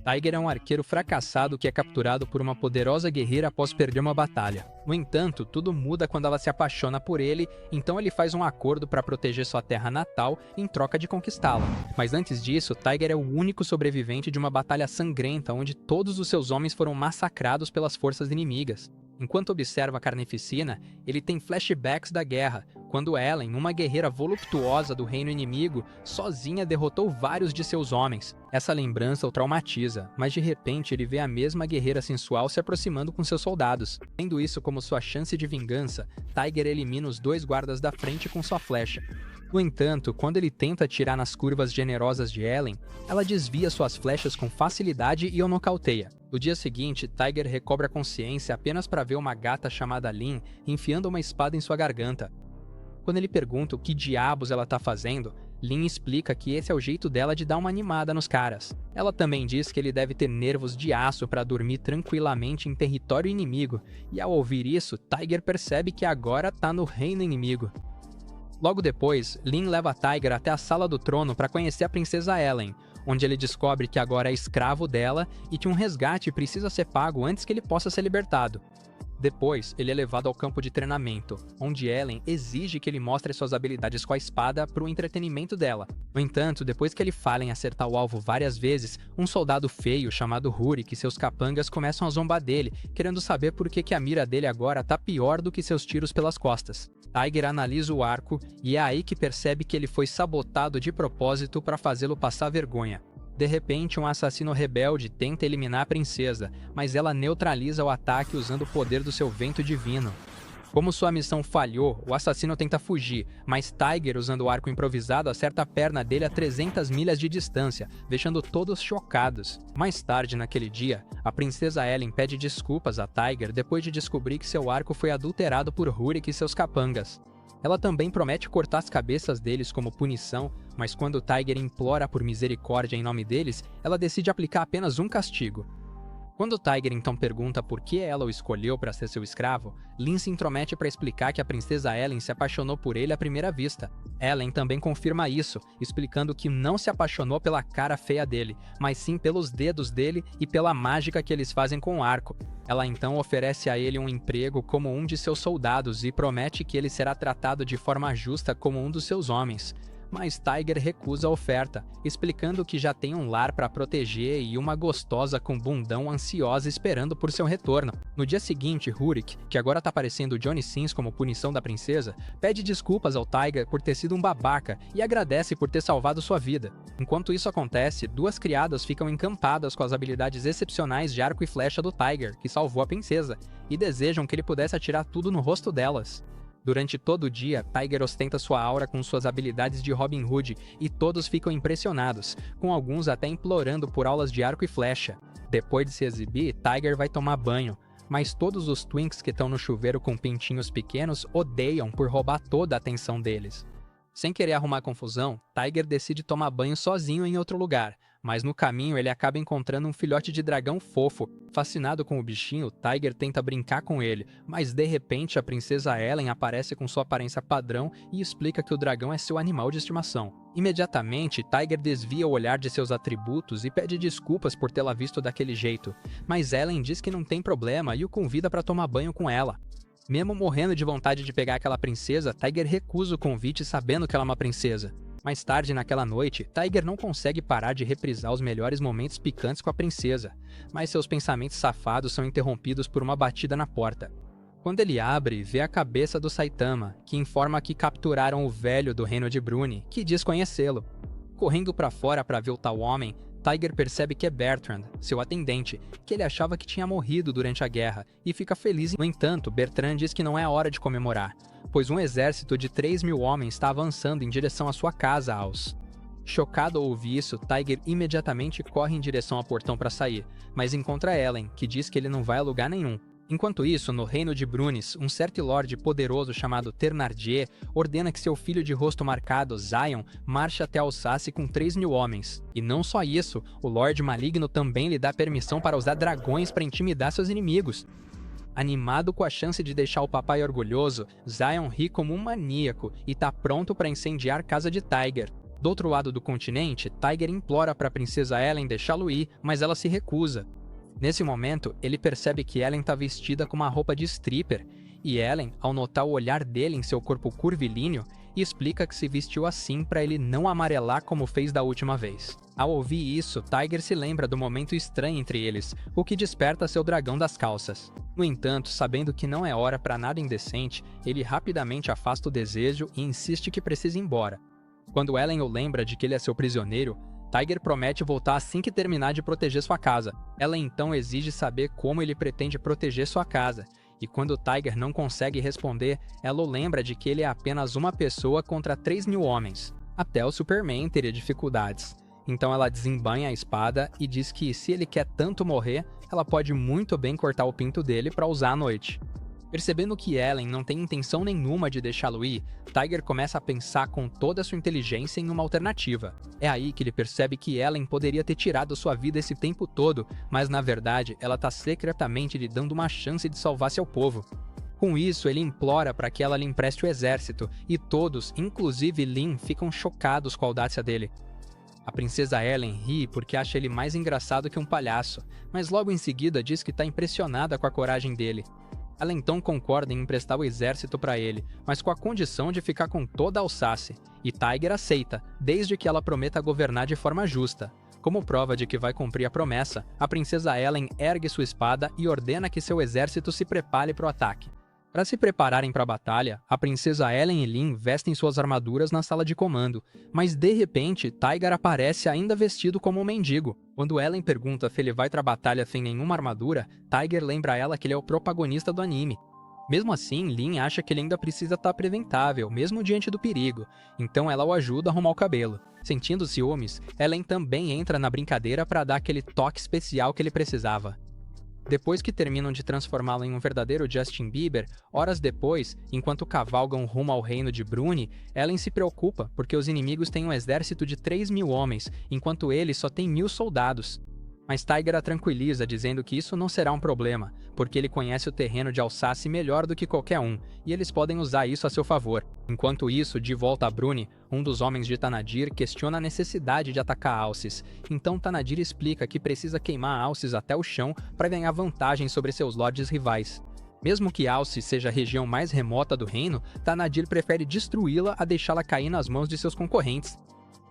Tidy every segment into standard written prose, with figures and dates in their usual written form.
Tiger é um arqueiro fracassado que é capturado por uma poderosa guerreira após perder uma batalha. No entanto, tudo muda quando ela se apaixona por ele, então ele faz um acordo para proteger sua terra natal em troca de conquistá-la. Mas antes disso, Tiger é o único sobrevivente de uma batalha sangrenta onde todos os seus homens foram massacrados pelas forças inimigas. Enquanto observa a carnificina, ele tem flashbacks da guerra, quando Ellen, uma guerreira voluptuosa do reino inimigo, sozinha derrotou vários de seus homens. Essa lembrança o traumatiza, mas de repente ele vê a mesma guerreira sensual se aproximando com seus soldados. Tendo isso como sua chance de vingança, Tiger elimina os dois guardas da frente com sua flecha. No entanto, quando ele tenta atirar nas curvas generosas de Ellen, ela desvia suas flechas com facilidade e o nocauteia. No dia seguinte, Tiger recobra a consciência apenas para ver uma gata chamada Lynn enfiando uma espada em sua garganta. Quando ele pergunta o que diabos ela tá fazendo, Lynn explica que esse é o jeito dela de dar uma animada nos caras. Ela também diz que ele deve ter nervos de aço para dormir tranquilamente em território inimigo, e ao ouvir isso, Tiger percebe que agora tá no reino inimigo. Logo depois, Lynn leva Tiger até a Sala do Trono para conhecer a princesa Ellen, onde ele descobre que agora é escravo dela e que um resgate precisa ser pago antes que ele possa ser libertado. Depois, ele é levado ao campo de treinamento, onde Ellen exige que ele mostre suas habilidades com a espada para o entretenimento dela. No entanto, depois que ele falha em acertar o alvo várias vezes, um soldado feio chamado Rurik e seus capangas começam a zombar dele, querendo saber por que a mira dele agora tá pior do que seus tiros pelas costas. Tiger analisa o arco e é aí que percebe que ele foi sabotado de propósito para fazê-lo passar vergonha. De repente, um assassino rebelde tenta eliminar a princesa, mas ela neutraliza o ataque usando o poder do seu vento divino. Como sua missão falhou, o assassino tenta fugir, mas Tiger, usando o arco improvisado, acerta a perna dele a 300 milhas de distância, deixando todos chocados. Mais tarde naquele dia, a princesa Ellen pede desculpas a Tiger depois de descobrir que seu arco foi adulterado por Rurik e seus capangas. Ela também promete cortar as cabeças deles como punição, mas quando Tiger implora por misericórdia em nome deles, ela decide aplicar apenas um castigo. Quando Tiger então pergunta por que ela o escolheu para ser seu escravo, Lynn se intromete para explicar que a princesa Ellen se apaixonou por ele à primeira vista. Ellen também confirma isso, explicando que não se apaixonou pela cara feia dele, mas sim pelos dedos dele e pela mágica que eles fazem com o arco. Ela então oferece a ele um emprego como um de seus soldados e promete que ele será tratado de forma justa como um dos seus homens. Mas Tiger recusa a oferta, explicando que já tem um lar para proteger e uma gostosa com bundão ansiosa esperando por seu retorno. No dia seguinte, Rurik, que agora tá parecendo Johnny Sins como punição da princesa, pede desculpas ao Tiger por ter sido um babaca e agradece por ter salvado sua vida. Enquanto isso acontece, duas criadas ficam encantadas com as habilidades excepcionais de arco e flecha do Tiger, que salvou a princesa, e desejam que ele pudesse atirar tudo no rosto delas. Durante todo o dia, Tiger ostenta sua aura com suas habilidades de Robin Hood e todos ficam impressionados, com alguns até implorando por aulas de arco e flecha. Depois de se exibir, Tiger vai tomar banho, mas todos os twinks que estão no chuveiro com pintinhos pequenos odeiam por roubar toda a atenção deles. Sem querer arrumar confusão, Tiger decide tomar banho sozinho em outro lugar, mas no caminho ele acaba encontrando um filhote de dragão fofo. Fascinado com o bichinho, Tiger tenta brincar com ele, mas de repente a princesa Ellen aparece com sua aparência padrão e explica que o dragão é seu animal de estimação. Imediatamente, Tiger desvia o olhar de seus atributos e pede desculpas por tê-la visto daquele jeito, mas Ellen diz que não tem problema e o convida para tomar banho com ela. Mesmo morrendo de vontade de pegar aquela princesa, Tiger recusa o convite sabendo que ela é uma princesa. Mais tarde naquela noite, Tiger não consegue parar de reprisar os melhores momentos picantes com a princesa, mas seus pensamentos safados são interrompidos por uma batida na porta. Quando ele abre, vê a cabeça do Saitama, que informa que capturaram o velho do reino de Bruni, que diz conhecê-lo. Correndo para fora para ver o tal homem, Tiger percebe que é Bertrand, seu atendente, que ele achava que tinha morrido durante a guerra, e fica feliz. No entanto, Bertrand diz que não é hora de comemorar, pois um exército de 3.000 homens está avançando em direção à sua casa, Aos. Chocado ao ouvir isso, Tiger imediatamente corre em direção ao portão para sair, mas encontra Ellen, que diz que ele não vai a lugar nenhum. Enquanto isso, no reino de Brunis, um certo lorde poderoso chamado Ternardier ordena que seu filho de rosto marcado, Zion, marche até Alsace com 3.000 homens. E não só isso, o Lorde Maligno também lhe dá permissão para usar dragões para intimidar seus inimigos. Animado com a chance de deixar o papai orgulhoso, Zion ri como um maníaco e tá pronto para incendiar a casa de Tiger. Do outro lado do continente, Tiger implora para a princesa Ellen deixá-lo ir, mas ela se recusa. Nesse momento, ele percebe que Ellen está vestida com uma roupa de stripper, e Ellen, ao notar o olhar dele em seu corpo curvilíneo, explica que se vestiu assim para ele não amarelar como fez da última vez. Ao ouvir isso, Tiger se lembra do momento estranho entre eles, o que desperta seu dragão das calças. No entanto, sabendo que não é hora para nada indecente, ele rapidamente afasta o desejo e insiste que precisa ir embora. Quando Ellen o lembra de que ele é seu prisioneiro, Tiger promete voltar assim que terminar de proteger sua casa. Ela então exige saber como ele pretende proteger sua casa, e quando Tiger não consegue responder, ela o lembra de que ele é apenas uma pessoa contra 3.000 homens. Até o Superman teria dificuldades. Então ela desembainha a espada e diz que se ele quer tanto morrer, ela pode muito bem cortar o pinto dele para usar à noite. Percebendo que Ellen não tem intenção nenhuma de deixá-lo ir, Tiger começa a pensar com toda a sua inteligência em uma alternativa. É aí que ele percebe que Ellen poderia ter tirado sua vida esse tempo todo, mas na verdade ela está secretamente lhe dando uma chance de salvar seu povo. Com isso, ele implora para que ela lhe empreste o exército, e todos, inclusive Lynn, ficam chocados com a audácia dele. A princesa Ellen ri porque acha ele mais engraçado que um palhaço, mas logo em seguida diz que está impressionada com a coragem dele. Ela então concorda em emprestar o exército para ele, mas com a condição de ficar com toda a Alsácia, e Tiger aceita, desde que ela prometa governar de forma justa. Como prova de que vai cumprir a promessa, a princesa Ellen ergue sua espada e ordena que seu exército se prepare para o ataque. Para se prepararem para a batalha, a princesa Ellen e Lynn vestem suas armaduras na sala de comando, mas de repente Tiger aparece ainda vestido como um mendigo. Quando Ellen pergunta se ele vai para a batalha sem nenhuma armadura, Tiger lembra a ela que ele é o protagonista do anime. Mesmo assim, Lynn acha que ele ainda precisa estar preventável, mesmo diante do perigo, então ela o ajuda a arrumar o cabelo. Sentindo ciúmes, Ellen também entra na brincadeira para dar aquele toque especial que ele precisava. Depois que terminam de transformá-lo em um verdadeiro Justin Bieber, horas depois, enquanto cavalgam rumo ao reino de Bruni, Ellen se preocupa porque os inimigos têm um exército de 3.000 homens, enquanto ele só tem 1.000 soldados. Mas Tiger a tranquiliza, dizendo que isso não será um problema, porque ele conhece o terreno de Alsácia melhor do que qualquer um, e eles podem usar isso a seu favor. Enquanto isso, de volta a Bruni, um dos homens de Tanadir questiona a necessidade de atacar Alces. Então Tanadir explica que precisa queimar Alces até o chão para ganhar vantagem sobre seus lordes rivais. Mesmo que Alces seja a região mais remota do reino, Tanadir prefere destruí-la a deixá-la cair nas mãos de seus concorrentes.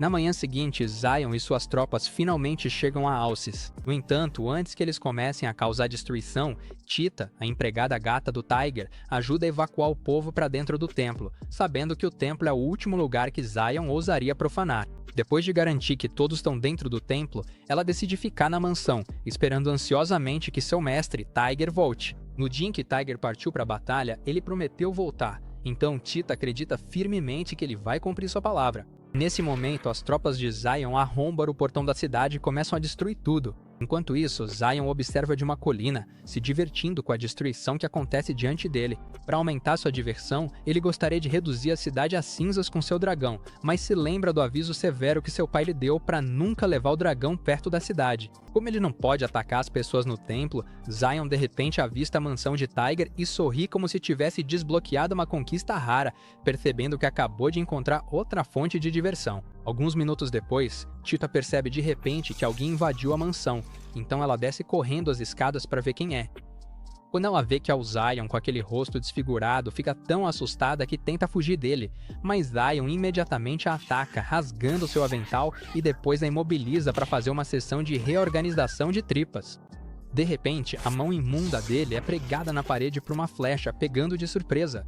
Na manhã seguinte, Xion e suas tropas finalmente chegam a Alces. No entanto, antes que eles comecem a causar destruição, Tita, a empregada gata do Tiger, ajuda a evacuar o povo para dentro do templo, sabendo que o templo é o último lugar que Xion ousaria profanar. Depois de garantir que todos estão dentro do templo, ela decide ficar na mansão, esperando ansiosamente que seu mestre, Tiger, volte. No dia em que Tiger partiu para a batalha, ele prometeu voltar, então Tita acredita firmemente que ele vai cumprir sua palavra. Nesse momento, as tropas de Xion arrombam o portão da cidade e começam a destruir tudo. Enquanto isso, Xion observa de uma colina, se divertindo com a destruição que acontece diante dele. Para aumentar sua diversão, ele gostaria de reduzir a cidade a cinzas com seu dragão, mas se lembra do aviso severo que seu pai lhe deu para nunca levar o dragão perto da cidade. Como ele não pode atacar as pessoas no templo, Xion de repente avista a mansão de Tiger e sorri como se tivesse desbloqueado uma conquista rara, percebendo que acabou de encontrar outra fonte de diversão. Alguns minutos depois, Tita percebe de repente que alguém invadiu a mansão, então ela desce correndo as escadas para ver quem é. Quando ela vê que é o Xion com aquele rosto desfigurado, fica tão assustada que tenta fugir dele, mas Xion imediatamente a ataca, rasgando seu avental e depois a imobiliza para fazer uma sessão de reorganização de tripas. De repente, a mão imunda dele é pregada na parede por uma flecha, pegando de surpresa.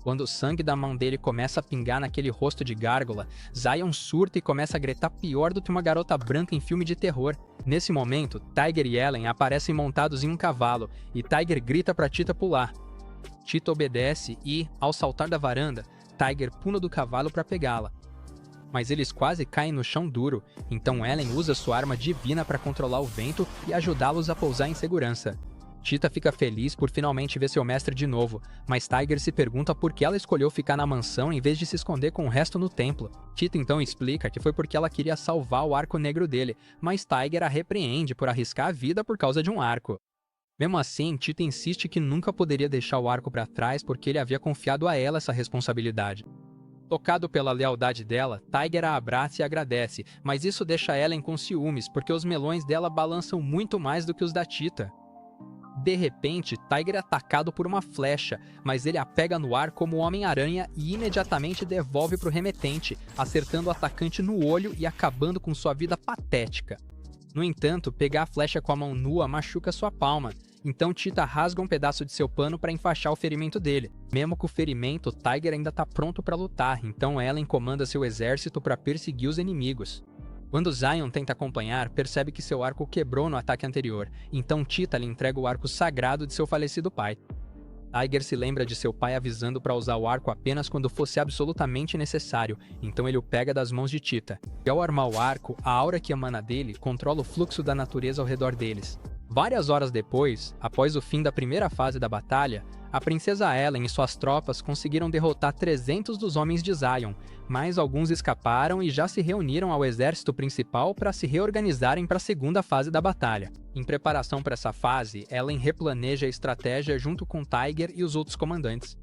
Quando o sangue da mão dele começa a pingar naquele rosto de gárgula, Xion surta e começa a gritar pior do que uma garota branca em filme de terror. Nesse momento, Tiger e Ellen aparecem montados em um cavalo, e Tiger grita para Tita pular. Tita obedece e, ao saltar da varanda, Tiger pula do cavalo para pegá-la. Mas eles quase caem no chão duro, então Ellen usa sua arma divina para controlar o vento e ajudá-los a pousar em segurança. Tita fica feliz por finalmente ver seu mestre de novo, mas Tiger se pergunta por que ela escolheu ficar na mansão em vez de se esconder com o resto no templo. Tita então explica que foi porque ela queria salvar o arco negro dele, mas Tiger a repreende por arriscar a vida por causa de um arco. Mesmo assim, Tita insiste que nunca poderia deixar o arco para trás porque ele havia confiado a ela essa responsabilidade. Tocado pela lealdade dela, Tiger a abraça e agradece, mas isso deixa Ellen com ciúmes porque os melões dela balançam muito mais do que os da Cheetah. De repente, Tiger é atacado por uma flecha, mas ele a pega no ar como o Homem-Aranha e imediatamente devolve para o remetente, acertando o atacante no olho e acabando com sua vida patética. No entanto, pegar a flecha com a mão nua machuca sua palma, então Cheetah rasga um pedaço de seu pano para enfaixar o ferimento dele. Mesmo com o ferimento, Tiger ainda está pronto para lutar, então Ellen comanda seu exército para perseguir os inimigos. Quando Zion tenta acompanhar, percebe que seu arco quebrou no ataque anterior, então Cheetah lhe entrega o arco sagrado de seu falecido pai. Tiger se lembra de seu pai avisando para usar o arco apenas quando fosse absolutamente necessário, então ele o pega das mãos de Cheetah. E ao armar o arco, a aura que emana dele controla o fluxo da natureza ao redor deles. Várias horas depois, após o fim da primeira fase da batalha, a princesa Ellen e suas tropas conseguiram derrotar 300 dos homens de Zion, mas alguns escaparam e já se reuniram ao exército principal para se reorganizarem para a segunda fase da batalha. Em preparação para essa fase, Ellen replaneja a estratégia junto com Tiger e os outros comandantes.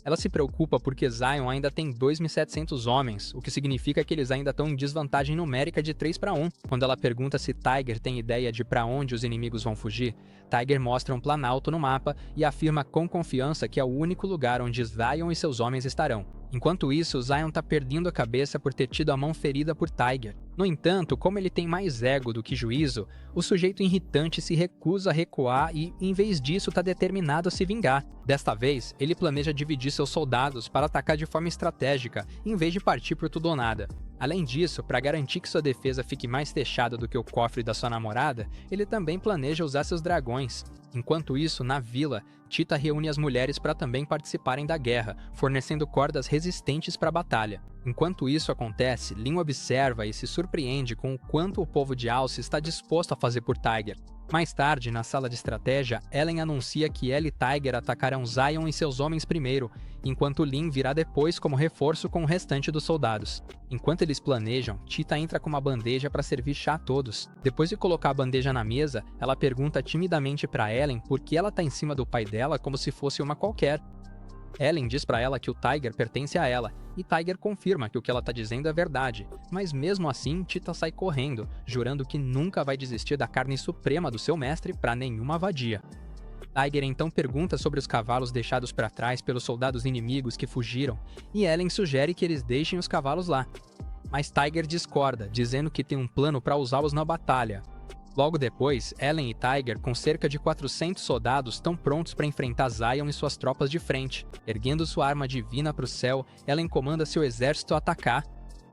Ela se preocupa porque Zion ainda tem 2.700 homens, o que significa que eles ainda estão em desvantagem numérica de 3-1. Quando ela pergunta se Tiger tem ideia de para onde os inimigos vão fugir, Tiger mostra um planalto no mapa e afirma com confiança que é o único lugar onde Zion e seus homens estarão. Enquanto isso, Zion tá perdendo a cabeça por ter tido a mão ferida por Tiger. No entanto, como ele tem mais ego do que juízo, o sujeito irritante se recusa a recuar e, em vez disso, tá determinado a se vingar. Desta vez, ele planeja dividir seus soldados para atacar de forma estratégica, em vez de partir por tudo ou nada. Além disso, para garantir que sua defesa fique mais fechada do que o cofre da sua namorada, ele também planeja usar seus dragões. Enquanto isso, na vila, Cheetah reúne as mulheres para também participarem da guerra, fornecendo cordas resistentes para a batalha. Enquanto isso acontece, Lin observa e se surpreende com o quanto o povo de Alce está disposto a fazer por Tiger. Mais tarde, na sala de estratégia, Ellen anuncia que ela e Tiger atacarão Zion e seus homens primeiro, enquanto Lin virá depois como reforço com o restante dos soldados. Enquanto eles planejam, Cheetah entra com uma bandeja para servir chá a todos. Depois de colocar a bandeja na mesa, ela pergunta timidamente para Ellen por que ela está em cima do pai dela como se fosse uma qualquer. Ellen diz para ela que o Tiger pertence a ela, e Tiger confirma que o que ela está dizendo é verdade, mas mesmo assim Cheetah sai correndo, jurando que nunca vai desistir da carne suprema do seu mestre para nenhuma vadia. Tiger então pergunta sobre os cavalos deixados para trás pelos soldados inimigos que fugiram, e Ellen sugere que eles deixem os cavalos lá. Mas Tiger discorda, dizendo que tem um plano para usá-los na batalha. Logo depois, Ellen e Tiger, com cerca de 400 soldados, estão prontos para enfrentar Zion e suas tropas de frente. Erguendo sua arma divina para o céu, Ellen comanda seu exército a atacar.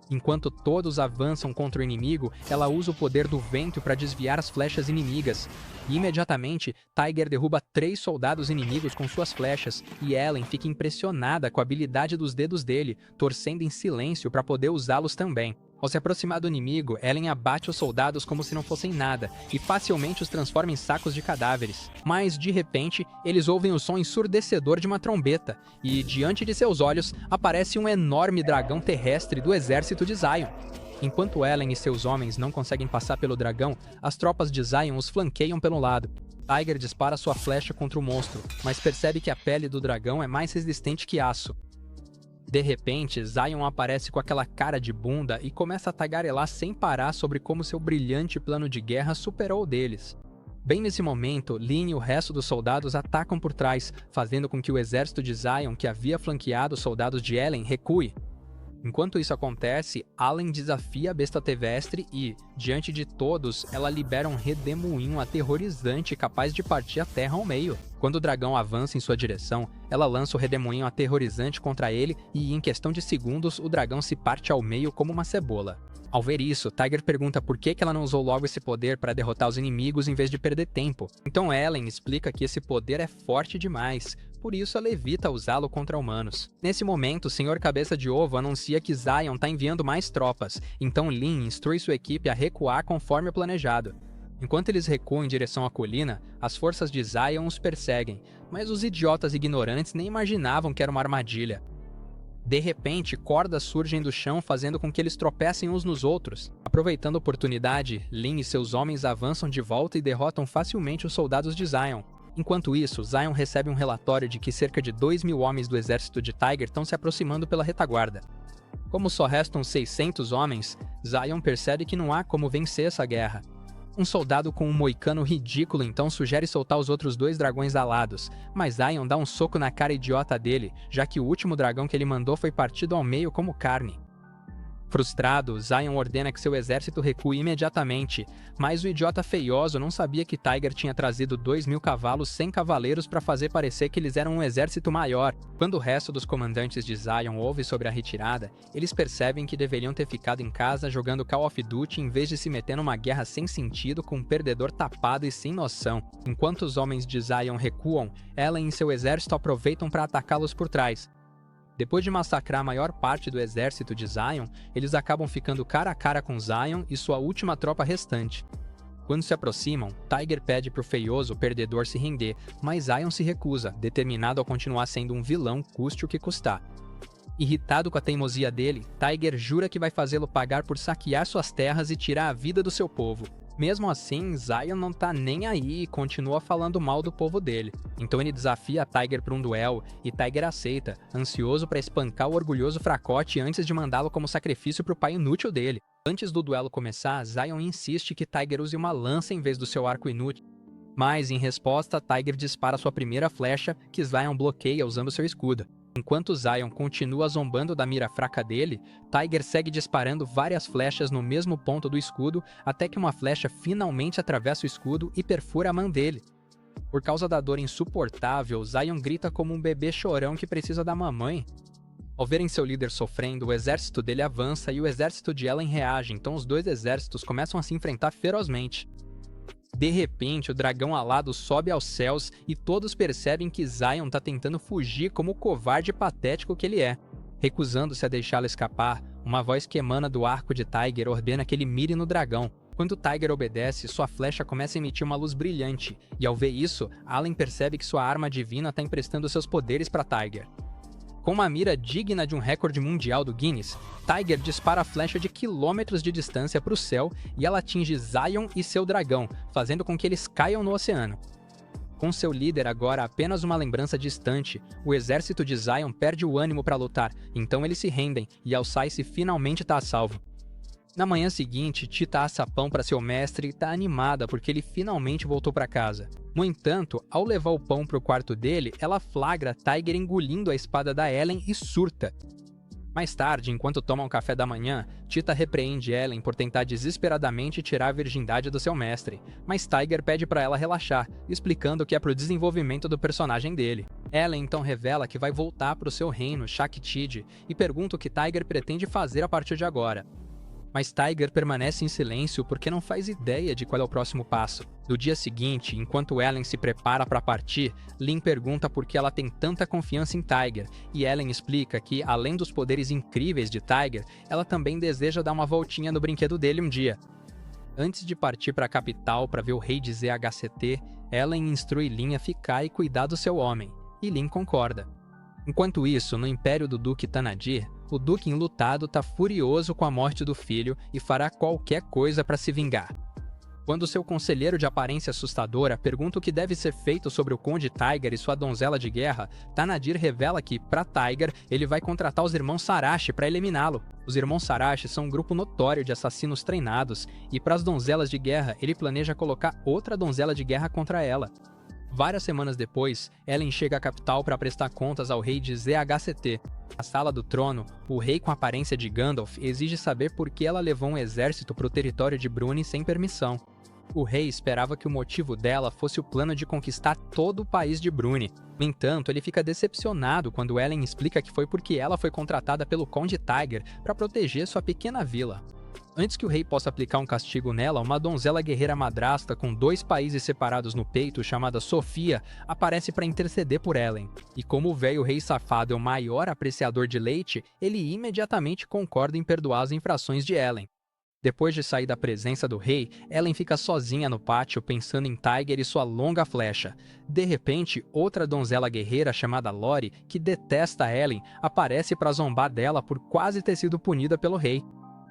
Enquanto todos avançam contra o inimigo, ela usa o poder do vento para desviar as flechas inimigas. E imediatamente, Tiger derruba 3 soldados inimigos com suas flechas, e Ellen fica impressionada com a habilidade dos dedos dele, torcendo em silêncio para poder usá-los também. Ao se aproximar do inimigo, Ellen abate os soldados como se não fossem nada, e facilmente os transforma em sacos de cadáveres. Mas, de repente, eles ouvem o som ensurdecedor de uma trombeta, e, diante de seus olhos, aparece um enorme dragão terrestre do exército de Zion. Enquanto Ellen e seus homens não conseguem passar pelo dragão, as tropas de Zion os flanqueiam pelo lado. Tiger dispara sua flecha contra o monstro, mas percebe que a pele do dragão é mais resistente que aço. De repente, Zion aparece com aquela cara de bunda e começa a tagarelar sem parar sobre como seu brilhante plano de guerra superou o deles. Bem nesse momento, Lin e o resto dos soldados atacam por trás, fazendo com que o exército de Zion, que havia flanqueado os soldados de Ellen, recue. Enquanto isso acontece, Allen desafia a besta terrestre e, diante de todos, ela libera um redemoinho aterrorizante capaz de partir a terra ao meio. Quando o dragão avança em sua direção, ela lança o redemoinho aterrorizante contra ele e, em questão de segundos, o dragão se parte ao meio como uma cebola. Ao ver isso, Tiger pergunta por que ela não usou logo esse poder para derrotar os inimigos em vez de perder tempo. Então Ellen explica que esse poder é forte demais, por isso ela evita usá-lo contra humanos. Nesse momento, o Senhor Cabeça de Ovo anuncia que Zion está enviando mais tropas, então Lin instrui sua equipe a recuar conforme o planejado. Enquanto eles recuam em direção à colina, as forças de Zion os perseguem, mas os idiotas ignorantes nem imaginavam que era uma armadilha. De repente, cordas surgem do chão fazendo com que eles tropecem uns nos outros. Aproveitando a oportunidade, Lin e seus homens avançam de volta e derrotam facilmente os soldados de Zion. Enquanto isso, Zion recebe um relatório de que cerca de 2.000 homens do exército de Tiger estão se aproximando pela retaguarda. Como só restam 600 homens, Zion percebe que não há como vencer essa guerra. Um soldado com um moicano ridículo então sugere soltar os outros 2 dragões alados, mas Zion dá um soco na cara idiota dele, já que o último dragão que ele mandou foi partido ao meio como carne. Frustrado, Zion ordena que seu exército recue imediatamente, mas o idiota feioso não sabia que Tiger tinha trazido 2.000 cavalos sem cavaleiros para fazer parecer que eles eram um exército maior. Quando o resto dos comandantes de Zion ouve sobre a retirada, eles percebem que deveriam ter ficado em casa jogando Call of Duty em vez de se meter numa guerra sem sentido com um perdedor tapado e sem noção. Enquanto os homens de Zion recuam, Ellen e seu exército aproveitam para atacá-los por trás. Depois de massacrar a maior parte do exército de Zion, eles acabam ficando cara a cara com Zion e sua última tropa restante. Quando se aproximam, Tiger pede pro feioso perdedor se render, mas Zion se recusa, determinado a continuar sendo um vilão custe o que custar. Irritado com a teimosia dele, Tiger jura que vai fazê-lo pagar por saquear suas terras e tirar a vida do seu povo. Mesmo assim, Zion não tá nem aí e continua falando mal do povo dele. Então ele desafia Tiger para um duelo e Tiger aceita, ansioso para espancar o orgulhoso fracote antes de mandá-lo como sacrifício pro pai inútil dele. Antes do duelo começar, Zion insiste que Tiger use uma lança em vez do seu arco inútil. Mas, em resposta, Tiger dispara sua primeira flecha, que Zion bloqueia usando seu escudo. Enquanto Zion continua zombando da mira fraca dele, Tiger segue disparando várias flechas no mesmo ponto do escudo até que uma flecha finalmente atravessa o escudo e perfura a mão dele. Por causa da dor insuportável, Zion grita como um bebê chorão que precisa da mamãe. Ao verem seu líder sofrendo, o exército dele avança e o exército de Ellen reage, então os 2 exércitos começam a se enfrentar ferozmente. De repente, o dragão alado sobe aos céus e todos percebem que Zion tá tentando fugir como o covarde patético que ele é. Recusando-se a deixá-lo escapar, uma voz que emana do arco de Tiger ordena que ele mire no dragão. Quando Tiger obedece, sua flecha começa a emitir uma luz brilhante, e ao ver isso, Allen percebe que sua arma divina está emprestando seus poderes para Tiger. Com uma mira digna de um recorde mundial do Guinness, Tiger dispara a flecha de quilômetros de distância para o céu e ela atinge Zion e seu dragão, fazendo com que eles caiam no oceano. Com seu líder agora apenas uma lembrança distante, o exército de Zion perde o ânimo para lutar, então eles se rendem e Alceste finalmente está a salvo. Na manhã seguinte, Tita assa pão para seu mestre e está animada porque ele finalmente voltou para casa. No entanto, ao levar o pão para o quarto dele, ela flagra Tiger engolindo a espada da Ellen e surta. Mais tarde, enquanto tomam café da manhã, Tita repreende Ellen por tentar desesperadamente tirar a virgindade do seu mestre, mas Tiger pede para ela relaxar, explicando que é pro desenvolvimento do personagem dele. Ellen então revela que vai voltar para o seu reino, Shaktid, e pergunta o que Tiger pretende fazer a partir de agora. Mas Tiger permanece em silêncio porque não faz ideia de qual é o próximo passo. No dia seguinte, enquanto Ellen se prepara para partir, Lynn pergunta por que ela tem tanta confiança em Tiger, e Ellen explica que, além dos poderes incríveis de Tiger, ela também deseja dar uma voltinha no brinquedo dele um dia. Antes de partir para a capital para ver o rei de ZHCT, Ellen instrui Lynn a ficar e cuidar do seu homem, e Lynn concorda. Enquanto isso, no império do Duque Tanadir, o Duque enlutado está furioso com a morte do filho e fará qualquer coisa para se vingar. Quando seu conselheiro de aparência assustadora pergunta o que deve ser feito sobre o Conde Tiger e sua donzela de guerra, Tanadir revela que, para Tiger, ele vai contratar os irmãos Sarashi para eliminá-lo. Os irmãos Sarashi são um grupo notório de assassinos treinados, e para as donzelas de guerra, ele planeja colocar outra donzela de guerra contra ela. Várias semanas depois, Ellen chega à capital para prestar contas ao rei de ZHCT. Na sala do trono, o rei com a aparência de Gandalf exige saber por que ela levou um exército para o território de Bruni sem permissão. O rei esperava que o motivo dela fosse o plano de conquistar todo o país de Bruni. No entanto, ele fica decepcionado quando Ellen explica que foi porque ela foi contratada pelo Conde Tiger para proteger sua pequena vila. Antes que o rei possa aplicar um castigo nela, uma donzela guerreira madrasta com 2 países separados no peito, chamada Sofia, aparece para interceder por Ellen. E como o velho rei safado é o maior apreciador de leite, ele imediatamente concorda em perdoar as infrações de Ellen. Depois de sair da presença do rei, Ellen fica sozinha no pátio pensando em Tiger e sua longa flecha. De repente, outra donzela guerreira chamada Lori, que detesta Ellen, aparece para zombar dela por quase ter sido punida pelo rei.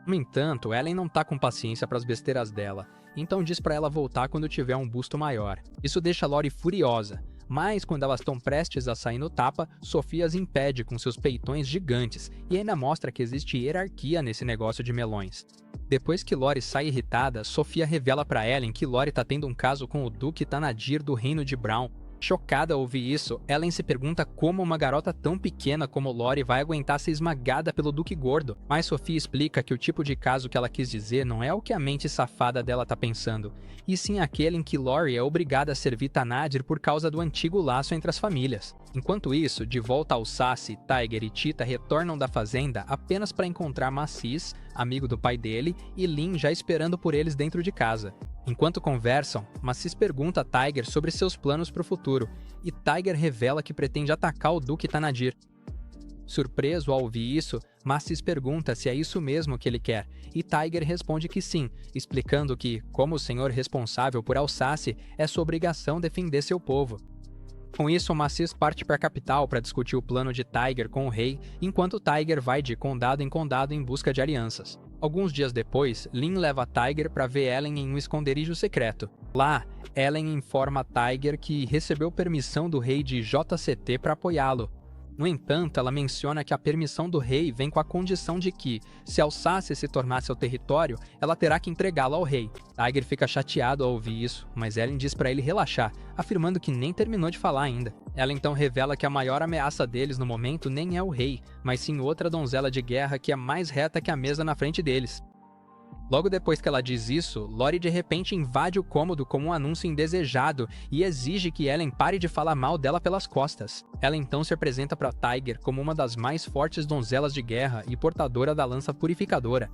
No entanto, Ellen não tá com paciência para as besteiras dela, então diz para ela voltar quando tiver um busto maior. Isso deixa Lori furiosa, Mas quando elas estão prestes a sair no tapa, Sophie as impede com seus peitões gigantes e ainda mostra que existe hierarquia nesse negócio de melões. Depois que Lori sai irritada, Sophia revela para Ellen que Lori tá tendo um caso com o Duque Tanadir do Reino de Brown. Chocada ao ouvir isso, Ellen se pergunta como uma garota tão pequena como Lori vai aguentar ser esmagada pelo Duque Gordo, mas Sophie explica que o tipo de caso que ela quis dizer não é o que a mente safada dela tá pensando, e sim aquele em que Lori é obrigada a servir Tanadir por causa do antigo laço entre as famílias. Enquanto isso, de volta ao Sassy, Tiger e Cheetah retornam da fazenda apenas para encontrar Macis, amigo do pai dele, e Lynn já esperando por eles dentro de casa. Enquanto conversam, Macis pergunta a Tiger sobre seus planos para o futuro, e Tiger revela que pretende atacar o Duque Tanadir. Surpreso ao ouvir isso, Macis pergunta se é isso mesmo que ele quer, e Tiger responde que sim, explicando que, como o senhor responsável por Alsace, é sua obrigação defender seu povo. Com isso, Macis parte para a capital para discutir o plano de Tiger com o rei, enquanto Tiger vai de condado em busca de alianças. Alguns dias depois, Lynn leva Tiger para ver Ellen em um esconderijo secreto. Lá, Ellen informa Tiger que recebeu permissão do rei de JCT para apoiá-lo. No entanto, ela menciona que a permissão do rei vem com a condição de que, se Alsácia se tornar seu território, ela terá que entregá-lo ao rei. Tiger fica chateado ao ouvir isso, mas Ellen diz para ele relaxar, afirmando que nem terminou de falar ainda. Ela então revela que a maior ameaça deles no momento nem é o rei, mas sim outra donzela de guerra que é mais reta que a mesa na frente deles. Logo depois que ela diz isso, Lori de repente invade o cômodo como um anúncio indesejado e exige que Ellen pare de falar mal dela pelas costas. Ela então se apresenta para Tiger como uma das mais fortes donzelas de guerra e portadora da lança purificadora.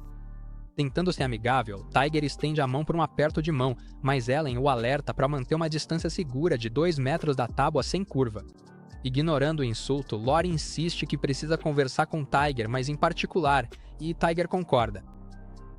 Tentando ser amigável, Tiger estende a mão por um aperto de mão, mas Ellen o alerta para manter uma distância segura de 2 metros da tábua sem curva. Ignorando o insulto, Lori insiste que precisa conversar com Tiger, mas em particular, e Tiger concorda.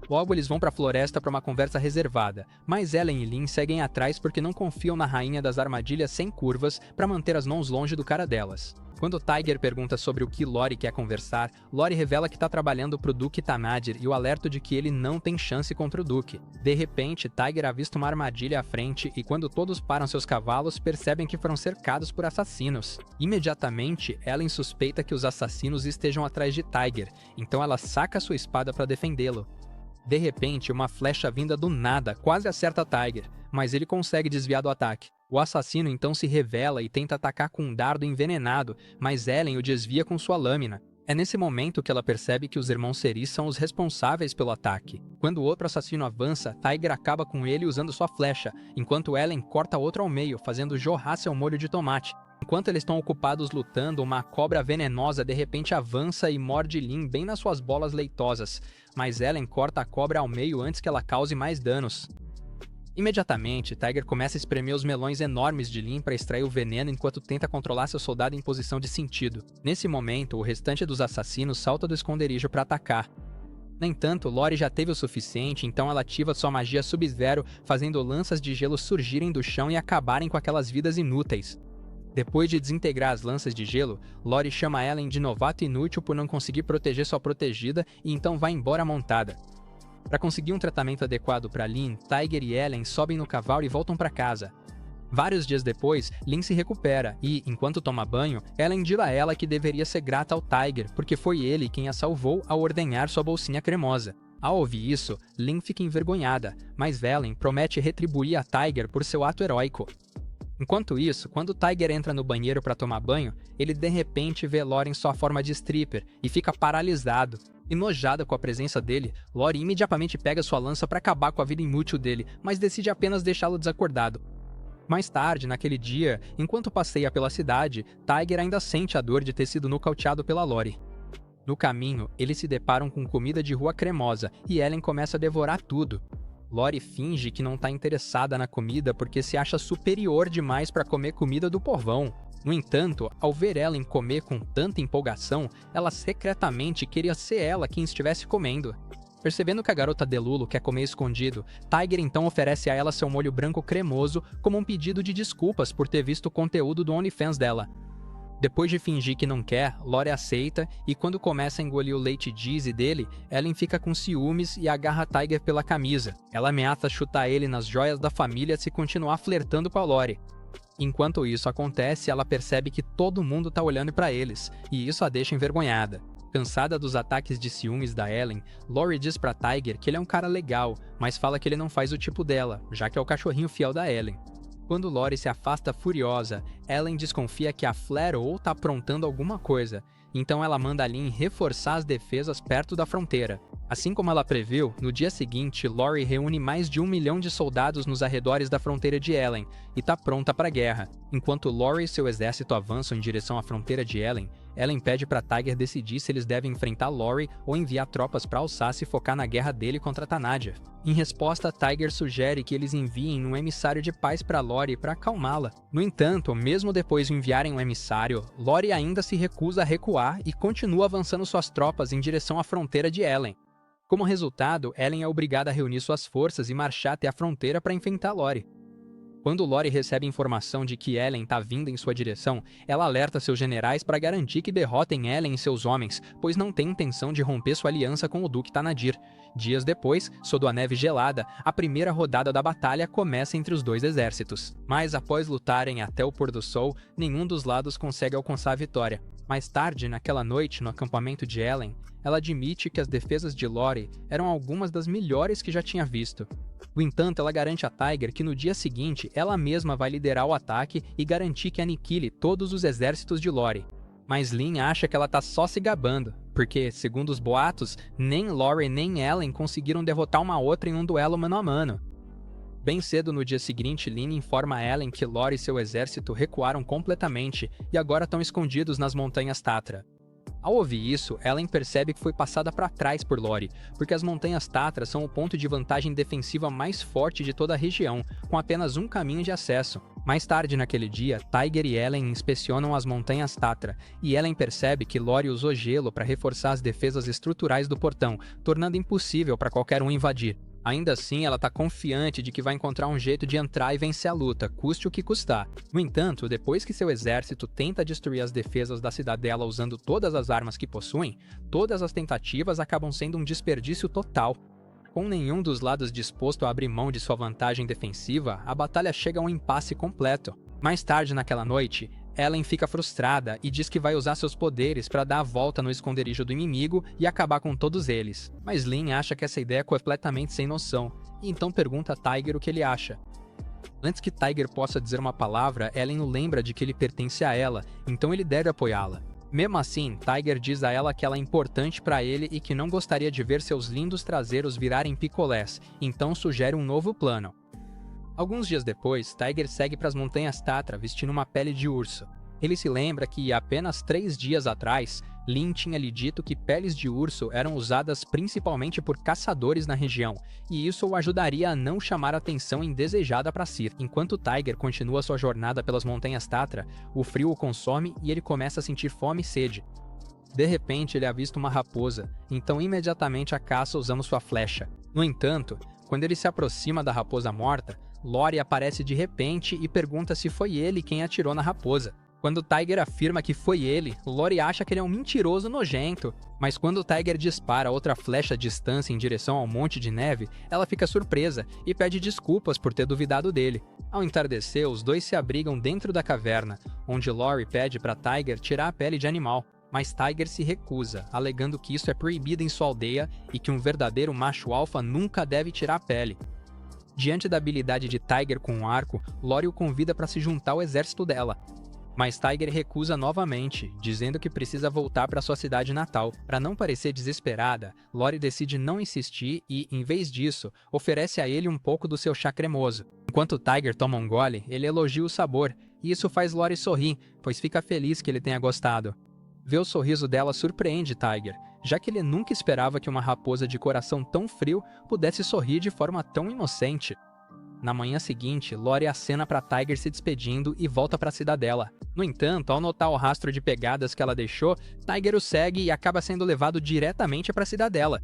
Logo eles vão para a floresta para uma conversa reservada, mas Ellen e Lynn seguem atrás porque não confiam na rainha das armadilhas sem curvas para manter as mãos longe do cara delas. Quando Tiger pergunta sobre o que Lori quer conversar, Lori revela que está trabalhando para o Duque Tanadir e o alerta de que ele não tem chance contra o Duque. De repente, Tiger avista uma armadilha à frente e quando todos param seus cavalos, percebem que foram cercados por assassinos. Imediatamente, Ellen suspeita que os assassinos estejam atrás de Tiger, então ela saca sua espada para defendê-lo. De repente, uma flecha vinda do nada quase acerta Tiger, mas ele consegue desviar do ataque. O assassino então se revela e tenta atacar com um dardo envenenado, mas Ellen o desvia com sua lâmina. É nesse momento que ela percebe que os irmãos Cerise são os responsáveis pelo ataque. Quando o outro assassino avança, Tiger acaba com ele usando sua flecha, enquanto Ellen corta outro ao meio, fazendo jorrar seu molho de tomate. Enquanto eles estão ocupados lutando, uma cobra venenosa de repente avança e morde Lynn bem nas suas bolas leitosas, mas Ellen corta a cobra ao meio antes que ela cause mais danos. Imediatamente, Tiger começa a espremer os melões enormes de Lynn para extrair o veneno enquanto tenta controlar seu soldado em posição de sentido. Nesse momento, o restante dos assassinos salta do esconderijo para atacar. No entanto, Lori já teve o suficiente, então ela ativa sua magia Sub-Zero, fazendo lanças de gelo surgirem do chão e acabarem com aquelas vidas inúteis. Depois de desintegrar as lanças de gelo, Lori chama Ellen de novato inútil por não conseguir proteger sua protegida e então vai embora montada. Para conseguir um tratamento adequado para Lynn, Tiger e Ellen sobem no cavalo e voltam para casa. Vários dias depois, Lynn se recupera e, enquanto toma banho, Ellen diz a ela que deveria ser grata ao Tiger, porque foi ele quem a salvou ao ordenhar sua bolsinha cremosa. Ao ouvir isso, Lynn fica envergonhada, mas Ellen promete retribuir a Tiger por seu ato heróico. Enquanto isso, quando Tiger entra no banheiro para tomar banho, ele de repente vê Lori em sua forma de stripper e fica paralisado. Enojada com a presença dele, Lori imediatamente pega sua lança para acabar com a vida inútil dele, mas decide apenas deixá-lo desacordado. Mais tarde, naquele dia, enquanto passeia pela cidade, Tiger ainda sente a dor de ter sido nocauteado pela Lori. No caminho, eles se deparam com comida de rua cremosa e Ellen começa a devorar tudo. Lori finge que não está interessada na comida porque se acha superior demais para comer comida do povão. No entanto, ao ver Ellen comer com tanta empolgação, ela secretamente queria ser ela quem estivesse comendo. Percebendo que a garota Delulo quer comer escondido, Tiger então oferece a ela seu molho branco cremoso como um pedido de desculpas por ter visto o conteúdo do OnlyFans dela. Depois de fingir que não quer, Lori aceita e quando começa a engolir o leite Dizzy dele, Ellen fica com ciúmes e agarra Tiger pela camisa. Ela ameaça chutar ele nas joias da família se continuar flertando com a Lori. Enquanto isso acontece, ela percebe que todo mundo tá olhando para eles, e isso a deixa envergonhada. Cansada dos ataques de ciúmes da Ellen, Lori diz pra Tiger que ele é um cara legal, mas fala que ele não faz o tipo dela, já que é o cachorrinho fiel da Ellen. Quando Lori se afasta furiosa, Ellen desconfia que a Flair ou tá aprontando alguma coisa, então ela manda a Lynn reforçar as defesas perto da fronteira. Assim como ela previu, no dia seguinte, Lori reúne mais de 1 milhão de soldados nos arredores da fronteira de Ellen e tá pronta para a guerra. Enquanto Lori e seu exército avançam em direção à fronteira de Ellen, Ellen pede para Tiger decidir se eles devem enfrentar Lori ou enviar tropas para Alsace e focar na guerra dele contra Tanaja. Em resposta, Tiger sugere que eles enviem um emissário de paz para Lori para acalmá-la. No entanto, mesmo depois de enviarem um emissário, Lori ainda se recusa a recuar e continua avançando suas tropas em direção à fronteira de Ellen. Como resultado, Ellen é obrigada a reunir suas forças e marchar até a fronteira para enfrentar Lori. Quando Lori recebe informação de que Ellen está vindo em sua direção, ela alerta seus generais para garantir que derrotem Ellen e seus homens, pois não tem intenção de romper sua aliança com o Duque Tanadir. Dias depois, sob a neve gelada, a primeira rodada da batalha começa entre os dois exércitos. Mas após lutarem até o pôr do sol, nenhum dos lados consegue alcançar a vitória. Mais tarde, naquela noite, no acampamento de Ellen, ela admite que as defesas de Lori eram algumas das melhores que já tinha visto. No entanto, ela garante a Tiger que no dia seguinte ela mesma vai liderar o ataque e garantir que aniquile todos os exércitos de Lori. Mas Lynn acha que ela tá só se gabando, porque, segundo os boatos, nem Lori nem Ellen conseguiram derrotar uma outra em um duelo mano a mano. Bem cedo no dia seguinte, Lynn informa a Ellen que Lori e seu exército recuaram completamente e agora estão escondidos nas montanhas Tatra. Ao ouvir isso, Ellen percebe que foi passada para trás por Lori, porque as montanhas Tatra são o ponto de vantagem defensiva mais forte de toda a região, com apenas um caminho de acesso. Mais tarde naquele dia, Tiger e Ellen inspecionam as montanhas Tatra, e Ellen percebe que Lori usou gelo para reforçar as defesas estruturais do portão, tornando impossível para qualquer um invadir. Ainda assim, ela está confiante de que vai encontrar um jeito de entrar e vencer a luta, custe o que custar. No entanto, depois que seu exército tenta destruir as defesas da cidadela usando todas as armas que possuem, todas as tentativas acabam sendo um desperdício total. Com nenhum dos lados disposto a abrir mão de sua vantagem defensiva, a batalha chega a um impasse completo. Mais tarde naquela noite, Ellen fica frustrada e diz que vai usar seus poderes para dar a volta no esconderijo do inimigo e acabar com todos eles. Mas Lynn acha que essa ideia é completamente sem noção, e então pergunta a Tiger o que ele acha. Antes que Tiger possa dizer uma palavra, Ellen o lembra de que ele pertence a ela, então ele deve apoiá-la. Mesmo assim, Tiger diz a ela que ela é importante para ele e que não gostaria de ver seus lindos traseiros virarem picolés, então sugere um novo plano. Alguns dias depois, Tiger segue para as montanhas Tatra vestindo uma pele de urso. Ele se lembra que, apenas 3 dias atrás, Lynn tinha lhe dito que peles de urso eram usadas principalmente por caçadores na região, e isso o ajudaria a não chamar atenção indesejada para si. Enquanto Tiger continua sua jornada pelas montanhas Tatra, o frio o consome e ele começa a sentir fome e sede. De repente, ele avista uma raposa, então imediatamente a caça usando sua flecha. No entanto, quando ele se aproxima da raposa morta, Lori aparece de repente e pergunta se foi ele quem atirou na raposa. Quando Tiger afirma que foi ele, Lori acha que ele é um mentiroso nojento. Mas quando Tiger dispara outra flecha à distância em direção ao monte de neve, ela fica surpresa e pede desculpas por ter duvidado dele. Ao entardecer, os dois se abrigam dentro da caverna, onde Lori pede para Tiger tirar a pele de animal. Mas Tiger se recusa, alegando que isso é proibido em sua aldeia e que um verdadeiro macho alfa nunca deve tirar a pele. Diante da habilidade de Tiger com o arco, Lori o convida para se juntar ao exército dela. Mas Tiger recusa novamente, dizendo que precisa voltar para sua cidade natal. Para não parecer desesperada, Lori decide não insistir e, em vez disso, oferece a ele um pouco do seu chá cremoso. Enquanto Tiger toma um gole, ele elogia o sabor, e isso faz Lori sorrir, pois fica feliz que ele tenha gostado. Ver o sorriso dela surpreende Tiger, já que ele nunca esperava que uma raposa de coração tão frio pudesse sorrir de forma tão inocente. Na manhã seguinte, Lori acena para Tiger se despedindo e volta para a cidadela. No entanto, ao notar o rastro de pegadas que ela deixou, Tiger o segue e acaba sendo levado diretamente para a cidadela.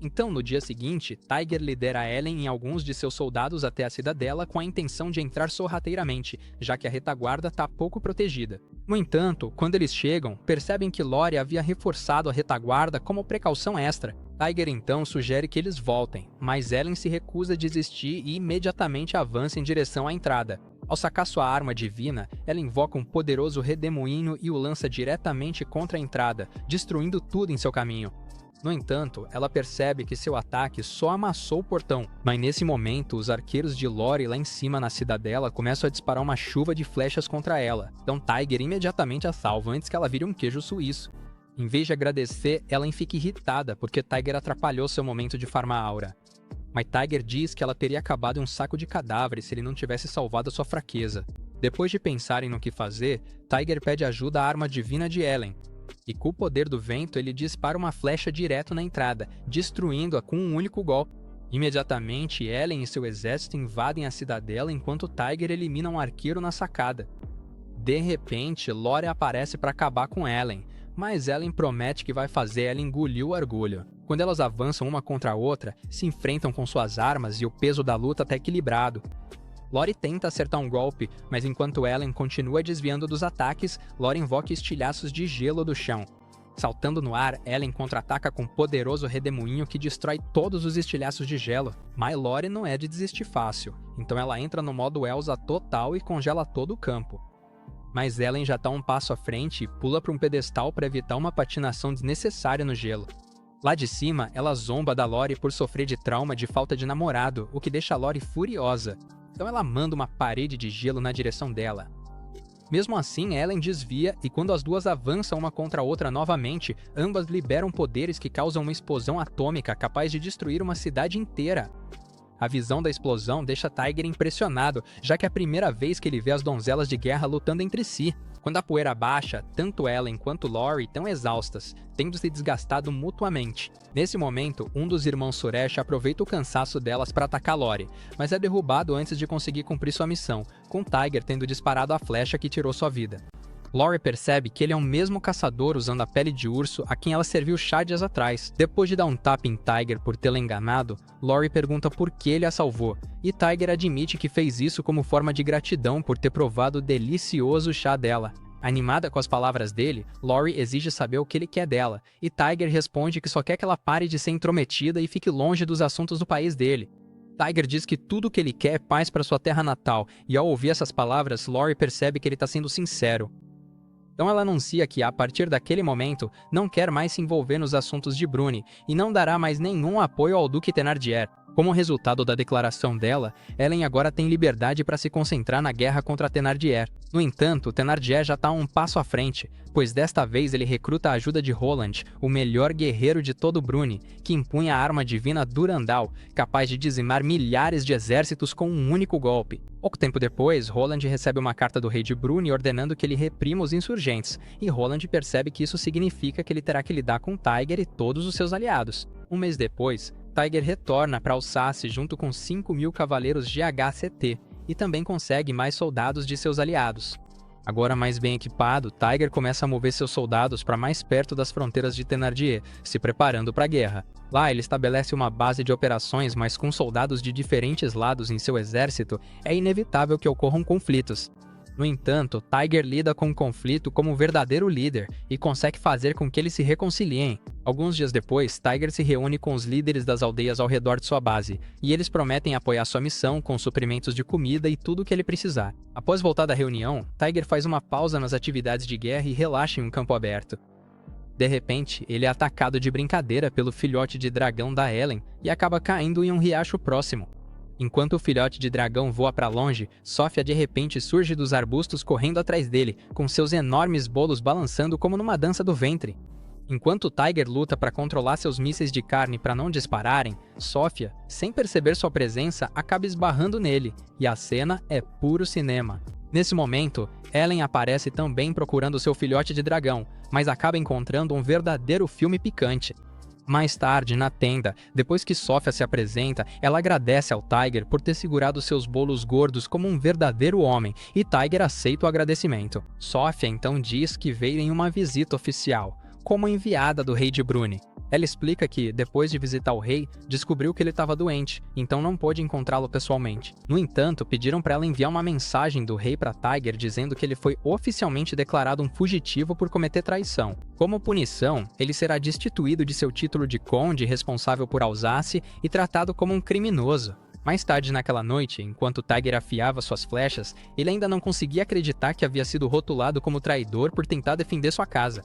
Então, no dia seguinte, Tiger lidera Ellen e alguns de seus soldados até a cidadela com a intenção de entrar sorrateiramente, já que a retaguarda está pouco protegida. No entanto, quando eles chegam, percebem que Lori havia reforçado a retaguarda como precaução extra. Tiger então sugere que eles voltem, mas Ellen se recusa a desistir e imediatamente avança em direção à entrada. Ao sacar sua arma divina, ela invoca um poderoso redemoinho e o lança diretamente contra a entrada, destruindo tudo em seu caminho. No entanto, ela percebe que seu ataque só amassou o portão, mas nesse momento, os arqueiros de Lori lá em cima na cidadela começam a disparar uma chuva de flechas contra ela, então Tiger imediatamente a salva antes que ela vire um queijo suíço. Em vez de agradecer, ela fica irritada porque Tiger atrapalhou seu momento de farmar aura. Mas Tiger diz que ela teria acabado em um saco de cadáveres se ele não tivesse salvado a sua fraqueza. Depois de pensarem no que fazer, Tiger pede ajuda à arma divina de Ellen. E com o poder do vento, ele dispara uma flecha direto na entrada, destruindo-a com um único golpe. Imediatamente, Ellen e seu exército invadem a cidadela enquanto Tiger elimina um arqueiro na sacada. De repente, Lori aparece para acabar com Ellen, mas Ellen promete que vai fazer ela engolir o orgulho. Quando elas avançam uma contra a outra, se enfrentam com suas armas e o peso da luta está equilibrado. Lori tenta acertar um golpe, mas enquanto Ellen continua desviando dos ataques, Lori invoca estilhaços de gelo do chão. Saltando no ar, Ellen contra-ataca com um poderoso redemoinho que destrói todos os estilhaços de gelo. Mas Lori não é de desistir fácil, então ela entra no modo Elsa total e congela todo o campo. Mas Ellen já está um passo à frente e pula para um pedestal para evitar uma patinação desnecessária no gelo. Lá de cima, ela zomba da Lori por sofrer de trauma de falta de namorado, o que deixa a Lori furiosa. Então ela manda uma parede de gelo na direção dela. Mesmo assim, Ellen desvia e quando as duas avançam uma contra a outra novamente, ambas liberam poderes que causam uma explosão atômica capaz de destruir uma cidade inteira. A visão da explosão deixa Tiger impressionado, já que é a primeira vez que ele vê as donzelas de guerra lutando entre si. Quando a poeira baixa, tanto Ellen quanto Lori estão exaustas, tendo se desgastado mutuamente. Nesse momento, um dos irmãos Suresh aproveita o cansaço delas para atacar Lori, mas é derrubado antes de conseguir cumprir sua missão, com Tiger tendo disparado a flecha que tirou sua vida. Lori percebe que ele é o mesmo caçador usando a pele de urso a quem ela serviu chá dias atrás. Depois de dar um tapa em Tiger por tê-la enganado, Lori pergunta por que ele a salvou, e Tiger admite que fez isso como forma de gratidão por ter provado o delicioso chá dela. Animada com as palavras dele, Lori exige saber o que ele quer dela, e Tiger responde que só quer que ela pare de ser intrometida e fique longe dos assuntos do país dele. Tiger diz que tudo o que ele quer é paz para sua terra natal, e ao ouvir essas palavras, Lori percebe que ele está sendo sincero. Então ela anuncia que, a partir daquele momento, não quer mais se envolver nos assuntos de Bruni e não dará mais nenhum apoio ao Duque Thénardier. Como resultado da declaração dela, Ellen agora tem liberdade para se concentrar na guerra contra Thénardier. No entanto, Thénardier já está um passo à frente, pois desta vez ele recruta a ajuda de Roland, o melhor guerreiro de todo Bruni, que impunha a arma divina Durandal, capaz de dizimar milhares de exércitos com um único golpe. Pouco tempo depois, Roland recebe uma carta do rei de Bruni ordenando que ele reprima os insurgentes, e Roland percebe que isso significa que ele terá que lidar com Tiger e todos os seus aliados. Um mês depois, Tiger retorna para Alsace junto com 5.000 cavaleiros GHCT e também consegue mais soldados de seus aliados. Agora mais bem equipado, Tiger começa a mover seus soldados para mais perto das fronteiras de Thénardier, se preparando para a guerra. Lá ele estabelece uma base de operações, mas com soldados de diferentes lados em seu exército, é inevitável que ocorram conflitos. No entanto, Tiger lida com o conflito como um verdadeiro líder e consegue fazer com que eles se reconciliem. Alguns dias depois, Tiger se reúne com os líderes das aldeias ao redor de sua base, e eles prometem apoiar sua missão com suprimentos de comida e tudo o que ele precisar. Após voltar da reunião, Tiger faz uma pausa nas atividades de guerra e relaxa em um campo aberto. De repente, ele é atacado de brincadeira pelo filhote de dragão da Ellen e acaba caindo em um riacho próximo. Enquanto o filhote de dragão voa para longe, Sofia de repente surge dos arbustos correndo atrás dele, com seus enormes bolos balançando como numa dança do ventre. Enquanto Tiger luta para controlar seus mísseis de carne para não dispararem, Sofia, sem perceber sua presença, acaba esbarrando nele, e a cena é puro cinema. Nesse momento, Ellen aparece também procurando seu filhote de dragão, mas acaba encontrando um verdadeiro filme picante. Mais tarde, na tenda, depois que Sofia se apresenta, ela agradece ao Tiger por ter segurado seus bolos gordos como um verdadeiro homem, e Tiger aceita o agradecimento. Sofia então diz que veio em uma visita oficial, como enviada do rei de Bruni. Ela explica que, depois de visitar o rei, descobriu que ele estava doente, então não pôde encontrá-lo pessoalmente. No entanto, pediram para ela enviar uma mensagem do rei para Tiger dizendo que ele foi oficialmente declarado um fugitivo por cometer traição. Como punição, ele será destituído de seu título de conde responsável por Alsace e tratado como um criminoso. Mais tarde naquela noite, enquanto Tiger afiava suas flechas, ele ainda não conseguia acreditar que havia sido rotulado como traidor por tentar defender sua casa.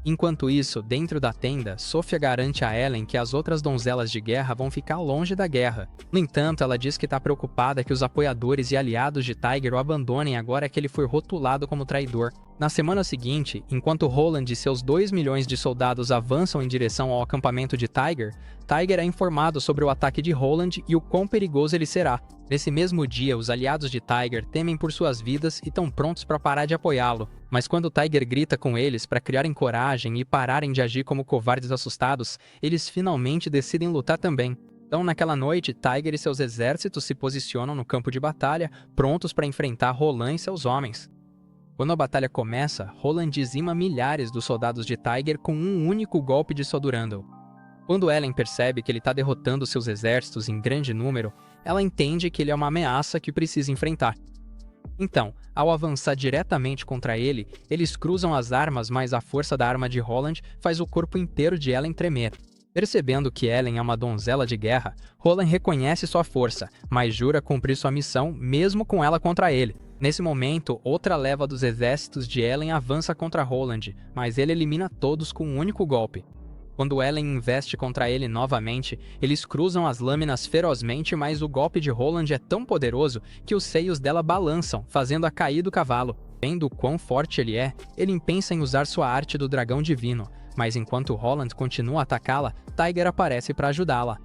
Enquanto isso, dentro da tenda, Sofia garante a Ellen que as outras donzelas de guerra vão ficar longe da guerra. No entanto, ela diz que está preocupada que os apoiadores e aliados de Tiger o abandonem agora que ele foi rotulado como traidor. Na semana seguinte, enquanto Roland e seus 2 milhões de soldados avançam em direção ao acampamento de Tiger, Tiger é informado sobre o ataque de Roland e o quão perigoso ele será. Nesse mesmo dia, os aliados de Tiger temem por suas vidas e estão prontos para parar de apoiá-lo. Mas quando Tiger grita com eles para criarem coragem e pararem de agir como covardes assustados, eles finalmente decidem lutar também. Então, naquela noite, Tiger e seus exércitos se posicionam no campo de batalha, prontos para enfrentar Roland e seus homens. Quando a batalha começa, Roland dizima milhares dos soldados de Tiger com um único golpe de sua Durandal. Quando Ellen percebe que ele está derrotando seus exércitos em grande número, ela entende que ele é uma ameaça que precisa enfrentar. Então, ao avançar diretamente contra ele, eles cruzam as armas, mas a força da arma de Roland faz o corpo inteiro de Ellen tremer. Percebendo que Ellen é uma donzela de guerra, Roland reconhece sua força, mas jura cumprir sua missão mesmo com ela contra ele. Nesse momento, outra leva dos exércitos de Ellen avança contra Roland, mas ele elimina todos com um único golpe. Quando Ellen investe contra ele novamente, eles cruzam as lâminas ferozmente, mas o golpe de Roland é tão poderoso que os seios dela balançam, fazendo-a cair do cavalo. Vendo o quão forte ele é, ele pensa em usar sua arte do dragão divino, mas enquanto Roland continua a atacá-la, Tiger aparece para ajudá-la.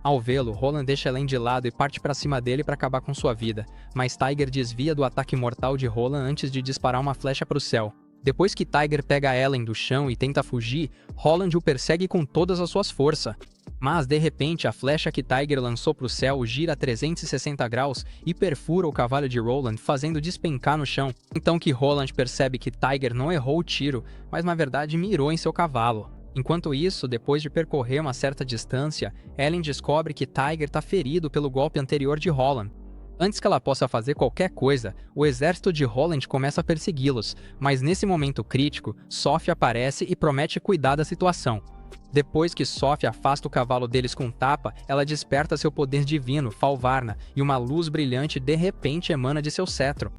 Ao vê-lo, Roland deixa Ellen de lado e parte para cima dele para acabar com sua vida, mas Tiger desvia do ataque mortal de Roland antes de disparar uma flecha para o céu. Depois que Tiger pega Ellen do chão e tenta fugir, Roland o persegue com todas as suas forças. Mas, de repente, a flecha que Tiger lançou para o céu gira a 360 graus e perfura o cavalo de Roland, fazendo despencar no chão. Então que Roland percebe que Tiger não errou o tiro, mas na verdade mirou em seu cavalo. Enquanto isso, depois de percorrer uma certa distância, Ellen descobre que Tiger está ferido pelo golpe anterior de Roland. Antes que ela possa fazer qualquer coisa, o exército de Roland começa a persegui-los, mas nesse momento crítico, Sofia aparece e promete cuidar da situação. Depois que Sofia afasta o cavalo deles com um tapa, ela desperta seu poder divino, Falvarna, e uma luz brilhante de repente emana de seu cetro.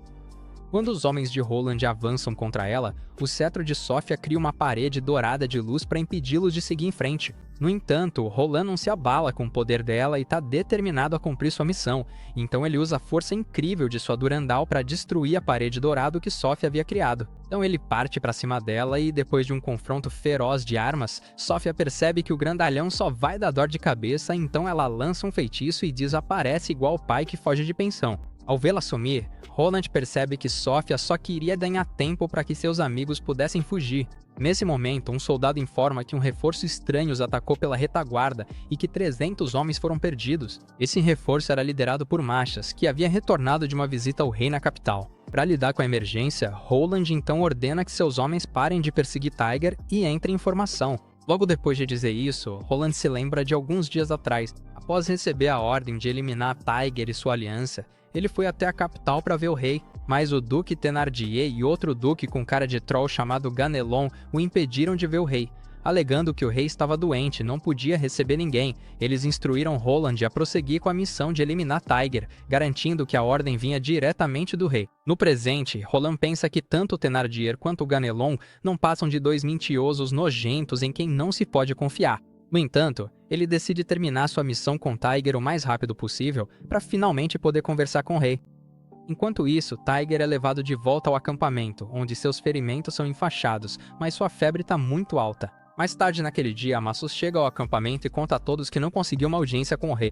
Quando os homens de Roland avançam contra ela, o cetro de Sofia cria uma parede dourada de luz para impedi-los de seguir em frente. No entanto, Roland não se abala com o poder dela e está determinado a cumprir sua missão, então ele usa a força incrível de sua Durandal para destruir a parede dourada que Sofia havia criado. Então ele parte para cima dela e, depois de um confronto feroz de armas, Sofia percebe que o grandalhão só vai dar dor de cabeça, então ela lança um feitiço e desaparece igual o pai que foge de pensão. Ao vê-la sumir, Roland percebe que Sofia só queria ganhar tempo para que seus amigos pudessem fugir. Nesse momento, um soldado informa que um reforço estranho os atacou pela retaguarda e que 300 homens foram perdidos. Esse reforço era liderado por Machas, que havia retornado de uma visita ao rei na capital. Para lidar com a emergência, Roland então ordena que seus homens parem de perseguir Tiger e entrem em formação. Logo depois de dizer isso, Roland se lembra de alguns dias atrás. Após receber a ordem de eliminar Tiger e sua aliança, ele foi até a capital para ver o rei, mas o Duque Thénardier e outro duque com cara de troll chamado Ganelon o impediram de ver o rei. Alegando que o rei estava doente e não podia receber ninguém, eles instruíram Roland a prosseguir com a missão de eliminar Tiger, garantindo que a ordem vinha diretamente do rei. No presente, Roland pensa que tanto Thénardier quanto Ganelon não passam de dois mentirosos nojentos em quem não se pode confiar. No entanto, ele decide terminar sua missão com Tiger o mais rápido possível para finalmente poder conversar com o rei. Enquanto isso, Tiger é levado de volta ao acampamento, onde seus ferimentos são enfaixados, mas sua febre está muito alta. Mais tarde naquele dia, Massus chega ao acampamento e conta a todos que não conseguiu uma audiência com o rei.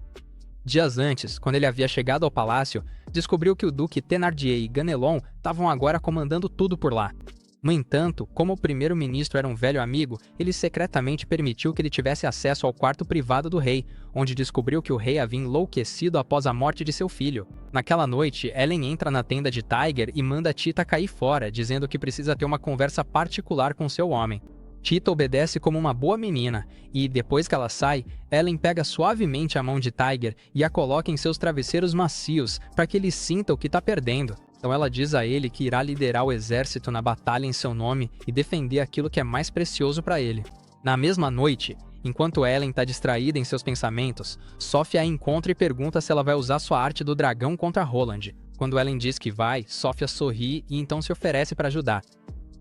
Dias antes, quando ele havia chegado ao palácio, descobriu que o Duque Thénardier e Ganelon estavam agora comandando tudo por lá. No entanto, como o primeiro-ministro era um velho amigo, ele secretamente permitiu que ele tivesse acesso ao quarto privado do rei, onde descobriu que o rei havia enlouquecido após a morte de seu filho. Naquela noite, Ellen entra na tenda de Tiger e manda Tita cair fora, dizendo que precisa ter uma conversa particular com seu homem. Tita obedece como uma boa menina, e depois que ela sai, Ellen pega suavemente a mão de Tiger e a coloca em seus travesseiros macios para que ele sinta o que está perdendo. Então ela diz a ele que irá liderar o exército na batalha em seu nome e defender aquilo que é mais precioso para ele. Na mesma noite, Enquanto Ellen está distraída em seus pensamentos, Sofia a encontra e pergunta se ela vai usar sua arte do dragão contra Roland. Quando Ellen diz que vai, Sofia sorri e então se oferece para ajudar.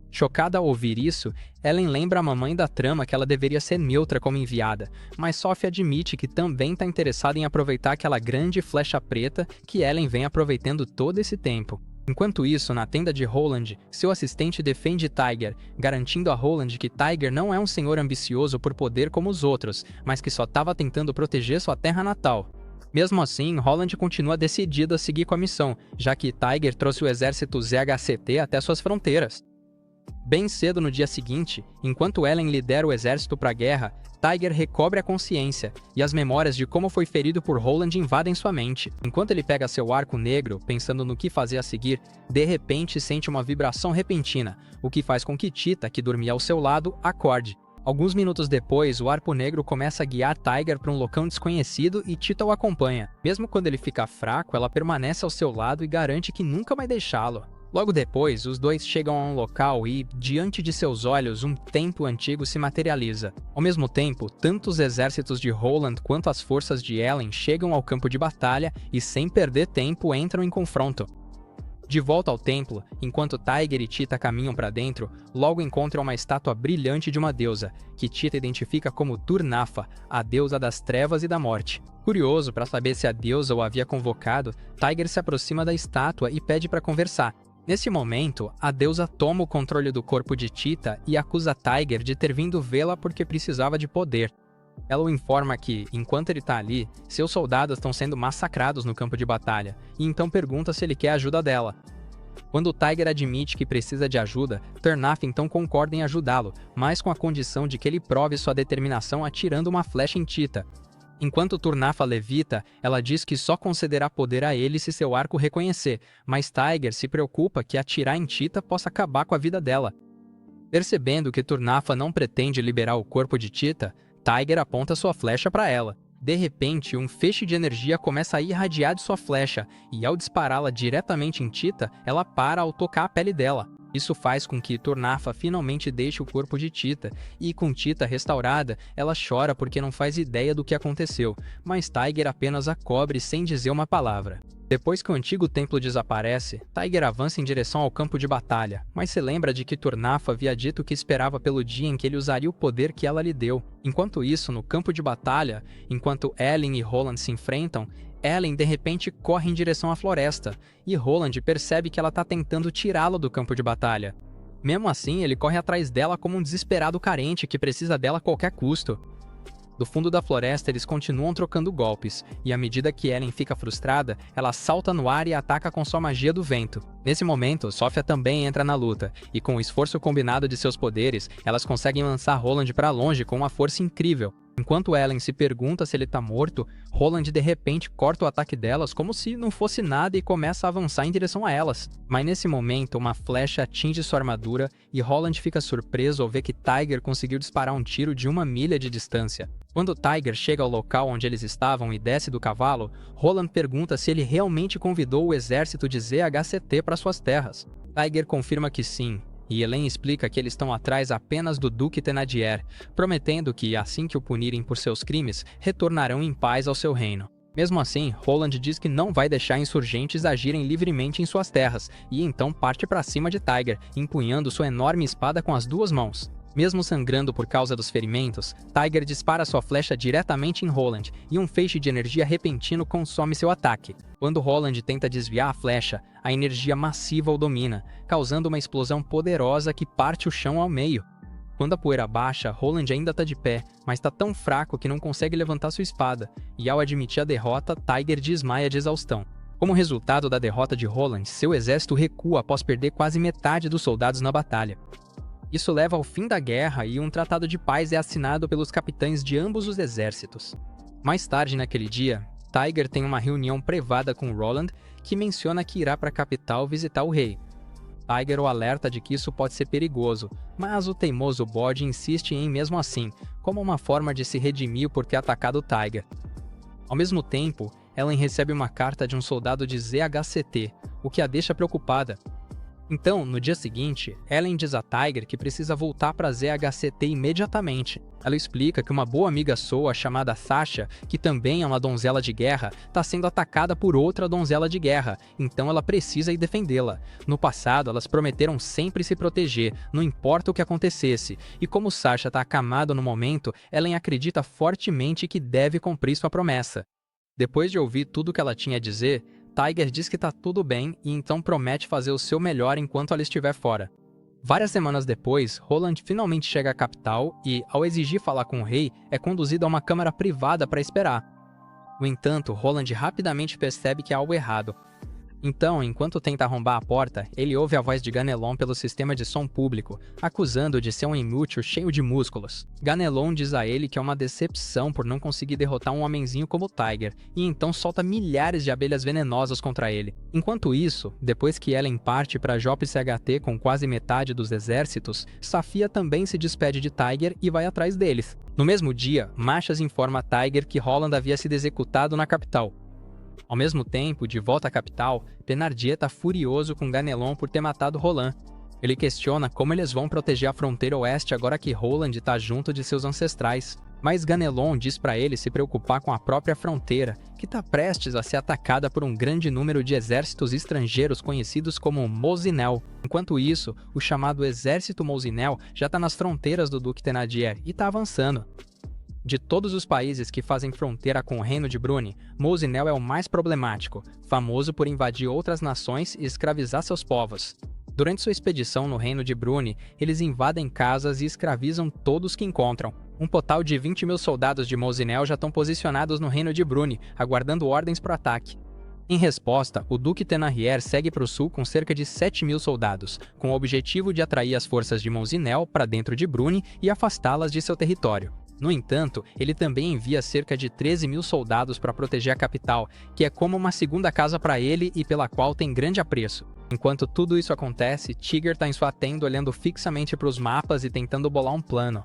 Chocada ao ouvir isso, Ellen lembra a mamãe da trama que ela deveria ser neutra como enviada, mas Sofia admite que também está interessada em aproveitar aquela grande flecha preta que Ellen vem aproveitando todo esse tempo. Enquanto isso, na tenda de Roland, seu assistente defende Tiger, garantindo a Roland que Tiger não é um senhor ambicioso por poder como os outros, mas que só estava tentando proteger sua terra natal. Mesmo assim, Roland continua decidido a seguir com a missão, já que Tiger trouxe o exército ZHCT até suas fronteiras. Bem cedo no dia seguinte, enquanto Ellen lidera o exército para a guerra, Tiger recobre a consciência, e as memórias de como foi ferido por Roland invadem sua mente. Enquanto ele pega seu arco negro, pensando no que fazer a seguir, de repente sente uma vibração repentina, o que faz com que Tita, que dormia ao seu lado, acorde. Alguns minutos depois, o arco negro começa a guiar Tiger para um local desconhecido e Tita o acompanha. Mesmo quando ele fica fraco, ela permanece ao seu lado e garante que nunca vai deixá-lo. Logo depois, os dois chegam a um local e, diante de seus olhos, um templo antigo se materializa. Ao mesmo tempo, tanto os exércitos de Roland quanto as forças de Ellen chegam ao campo de batalha e, sem perder tempo, entram em confronto. De volta ao templo, enquanto Tiger e Tita caminham para dentro, logo encontram uma estátua brilhante de uma deusa, que Tita identifica como Turnafa, a deusa das trevas e da morte. Curioso para saber se a deusa o havia convocado, Tiger se aproxima da estátua e pede para conversar. Nesse momento, a deusa toma o controle do corpo de Tita e acusa Tiger de ter vindo vê-la porque precisava de poder. Ela o informa que, enquanto ele está ali, seus soldados estão sendo massacrados no campo de batalha, e então pergunta se ele quer a ajuda dela. Quando Tiger admite que precisa de ajuda, Turnaf então concorda em ajudá-lo, mas com a condição de que ele prove sua determinação atirando uma flecha em Tita. Enquanto Turnafa levita, ela diz que só concederá poder a ele se seu arco reconhecer, mas Tiger se preocupa que atirar em Tita possa acabar com a vida dela. Percebendo que Turnafa não pretende liberar o corpo de Tita, Tiger aponta sua flecha para ela. De repente, um feixe de energia começa a irradiar de sua flecha, e ao dispará-la diretamente em Tita, ela para ao tocar a pele dela. Isso faz com que Turnafa finalmente deixe o corpo de Tita, e com Tita restaurada, ela chora porque não faz ideia do que aconteceu, mas Tiger apenas a cobre sem dizer uma palavra. Depois que o antigo templo desaparece, Tiger avança em direção ao campo de batalha, mas se lembra de que Turnafa havia dito que esperava pelo dia em que ele usaria o poder que ela lhe deu. Enquanto isso, no campo de batalha, enquanto Ellen e Roland se enfrentam, Ellen de repente corre em direção à floresta, e Roland percebe que ela está tentando tirá-lo do campo de batalha. Mesmo assim, ele corre atrás dela como um desesperado carente que precisa dela a qualquer custo. Do fundo da floresta, eles continuam trocando golpes, e à medida que Ellen fica frustrada, ela salta no ar e ataca com sua magia do vento. Nesse momento, Sofia também entra na luta, e com o esforço combinado de seus poderes, elas conseguem lançar Roland para longe com uma força incrível. Enquanto Ellen se pergunta se ele está morto, Roland de repente corta o ataque delas como se não fosse nada e começa a avançar em direção a elas. Mas nesse momento, uma flecha atinge sua armadura e Roland fica surpreso ao ver que Tiger conseguiu disparar um tiro de 1 milha de distância. Quando Tiger chega ao local onde eles estavam e desce do cavalo, Roland pergunta se ele realmente convidou o exército de ZHCT para suas terras. Tiger confirma que sim, e Ellen explica que eles estão atrás apenas do Duque Thénardier, prometendo que, assim que o punirem por seus crimes, retornarão em paz ao seu reino. Mesmo assim, Roland diz que não vai deixar insurgentes agirem livremente em suas terras, e então parte para cima de Tiger, empunhando sua enorme espada com as 2 mãos. Mesmo sangrando por causa dos ferimentos, Tiger dispara sua flecha diretamente em Roland, e um feixe de energia repentino consome seu ataque. Quando Roland tenta desviar a flecha, a energia massiva o domina, causando uma explosão poderosa que parte o chão ao meio. Quando a poeira baixa, Roland ainda está de pé, mas está tão fraco que não consegue levantar sua espada, e ao admitir a derrota, Tiger desmaia de exaustão. Como resultado da derrota de Roland, seu exército recua após perder quase metade dos soldados na batalha. Isso leva ao fim da guerra e um tratado de paz é assinado pelos capitães de ambos os exércitos. Mais tarde naquele dia, Tiger tem uma reunião privada com Roland, que menciona que irá para a capital visitar o rei. Tiger o alerta de que isso pode ser perigoso, mas o teimoso bode insiste em ir mesmo assim, como uma forma de se redimir por ter atacado Tiger. Ao mesmo tempo, Ellen recebe uma carta de um soldado de ZHCT, o que a deixa preocupada. Então, no dia seguinte, Ellen diz a Tiger que precisa voltar para ZHCT imediatamente. Ela explica que uma boa amiga sua, chamada Sasha, que também é uma donzela de guerra, está sendo atacada por outra donzela de guerra, então ela precisa ir defendê-la. No passado, elas prometeram sempre se proteger, não importa o que acontecesse, e como Sasha está acamada no momento, Ellen acredita fortemente que deve cumprir sua promessa. Depois de ouvir tudo o que ela tinha a dizer, Tiger diz que tá tudo bem e então promete fazer o seu melhor enquanto ela estiver fora. Várias semanas depois, Roland finalmente chega à capital e, ao exigir falar com o rei, é conduzido a uma câmara privada para esperar. No entanto, Roland rapidamente percebe que há algo errado. Então, enquanto tenta arrombar a porta, ele ouve a voz de Ganelon pelo sistema de som público, acusando-o de ser um inútil cheio de músculos. Ganelon diz a ele que é uma decepção por não conseguir derrotar um homenzinho como Tiger, e então solta milhares de abelhas venenosas contra ele. Enquanto isso, depois que Ellen parte para JPCHT com quase metade dos exércitos, Safia também se despede de Tiger e vai atrás deles. No mesmo dia, Machas informa a Tiger que Roland havia sido executado na capital. Ao mesmo tempo, de volta à capital, Thénardier está furioso com Ganelon por ter matado Roland. Ele questiona como eles vão proteger a fronteira oeste agora que Roland está junto de seus ancestrais. Mas Ganelon diz para ele se preocupar com a própria fronteira, que está prestes a ser atacada por um grande número de exércitos estrangeiros conhecidos como Mosinel. Enquanto isso, o chamado Exército Mosinel já está nas fronteiras do Duque Thénardier e está avançando. De todos os países que fazem fronteira com o Reino de Bruni, Mosinel é o mais problemático, famoso por invadir outras nações e escravizar seus povos. Durante sua expedição no Reino de Bruni, eles invadem casas e escravizam todos que encontram. Um total de 20 mil soldados de Mosinel já estão posicionados no Reino de Bruni, aguardando ordens para o ataque. Em resposta, o Duque Thénardier segue para o sul com cerca de 7 mil soldados, com o objetivo de atrair as forças de Mosinel para dentro de Bruni e afastá-las de seu território. No entanto, ele também envia cerca de 13 mil soldados para proteger a capital, que é como uma segunda casa para ele e pela qual tem grande apreço. Enquanto tudo isso acontece, Tiger está em sua tenda olhando fixamente para os mapas e tentando bolar um plano.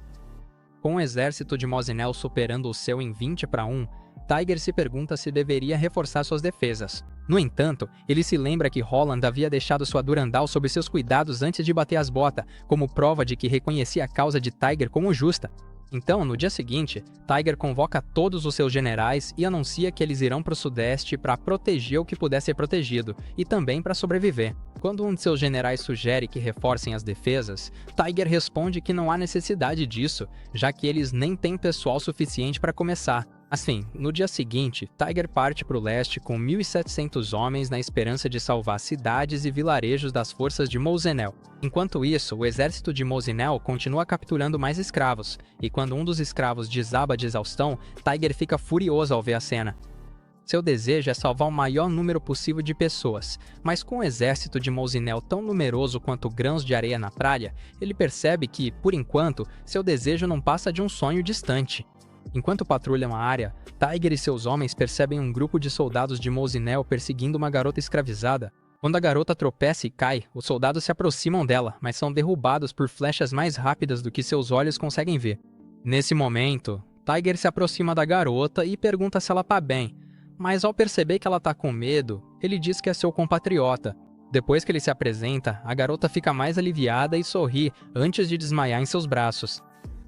Com o exército de Mosinel superando o seu em 20-1, Tiger se pergunta se deveria reforçar suas defesas. No entanto, ele se lembra que Roland havia deixado sua Durandal sob seus cuidados antes de bater as botas, como prova de que reconhecia a causa de Tiger como justa. Então, no dia seguinte, Tiger convoca todos os seus generais e anuncia que eles irão para o sudeste para proteger o que puder ser protegido, e também para sobreviver. Quando um de seus generais sugere que reforcem as defesas, Tiger responde que não há necessidade disso, já que eles nem têm pessoal suficiente para começar. Assim, no dia seguinte, Tiger parte para o leste com 1.700 homens na esperança de salvar cidades e vilarejos das forças de Mosinel. Enquanto isso, o exército de Mosinel continua capturando mais escravos, e quando um dos escravos desaba de exaustão, Tiger fica furioso ao ver a cena. Seu desejo é salvar o maior número possível de pessoas, mas com o exército de Mosinel tão numeroso quanto grãos de areia na praia, ele percebe que, por enquanto, seu desejo não passa de um sonho distante. Enquanto patrulham a área, Tiger e seus homens percebem um grupo de soldados de Mosinel perseguindo uma garota escravizada. Quando a garota tropeça e cai, os soldados se aproximam dela, mas são derrubados por flechas mais rápidas do que seus olhos conseguem ver. Nesse momento, Tiger se aproxima da garota e pergunta se ela tá bem, mas ao perceber que ela tá com medo, ele diz que é seu compatriota. Depois que ele se apresenta, a garota fica mais aliviada e sorri antes de desmaiar em seus braços.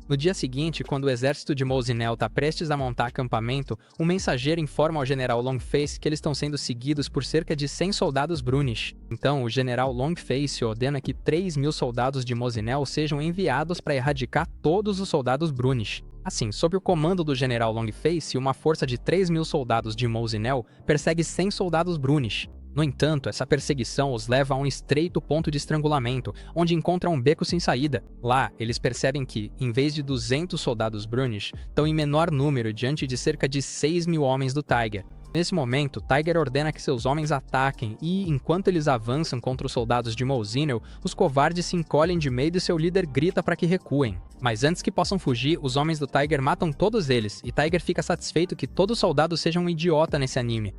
No dia seguinte, quando o exército de Mosinel está prestes a montar acampamento, um mensageiro informa ao general Longface que eles estão sendo seguidos por cerca de 100 soldados Brunish. Então, o general Longface ordena que 3 mil soldados de Mosinel sejam enviados para erradicar todos os soldados Brunish. Assim, sob o comando do general Longface, uma força de 3 mil soldados de Mosinel persegue 100 soldados Brunish. No entanto, essa perseguição os leva a um estreito ponto de estrangulamento, onde encontram um beco sem saída. Lá, eles percebem que, em vez de 200 soldados Brunish, estão em menor número diante de cerca de 6 mil homens do Tiger. Nesse momento, Tiger ordena que seus homens ataquem e, enquanto eles avançam contra os soldados de Mosinel, os covardes se encolhem de medo e seu líder grita para que recuem. Mas antes que possam fugir, os homens do Tiger matam todos eles, e Tiger fica satisfeito que todo soldado seja um idiota nesse anime.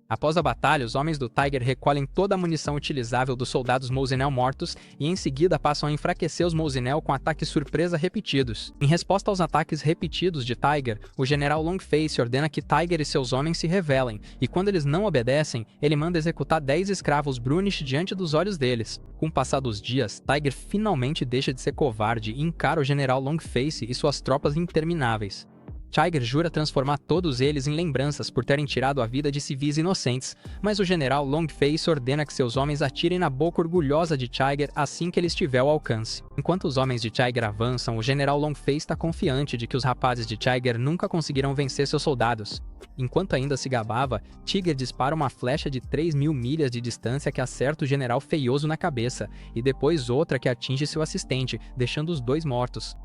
Após a batalha, os homens do Tiger recolhem toda a munição utilizável dos soldados Mouzinel mortos e em seguida passam a enfraquecer os Mouzinel com ataques surpresa repetidos. Em resposta aos ataques repetidos de Tiger, o general Longface ordena que Tiger e seus homens se rebelem, e quando eles não obedecem, ele manda executar 10 escravos Brunish diante dos olhos deles. Com o passar dos dias, Tiger finalmente deixa de ser covarde e encara o general Longface e suas tropas intermináveis. Tiger jura transformar todos eles em lembranças por terem tirado a vida de civis inocentes, mas o general Longface ordena que seus homens atirem na boca orgulhosa de Tiger assim que ele estiver ao alcance. Enquanto os homens de Tiger avançam, o general Longface está confiante de que os rapazes de Tiger nunca conseguirão vencer seus soldados. Enquanto ainda se gabava, Tiger dispara uma flecha de 3.000 milhas de distância que acerta o general feioso na cabeça, e depois outra que atinge seu assistente, deixando os dois mortos.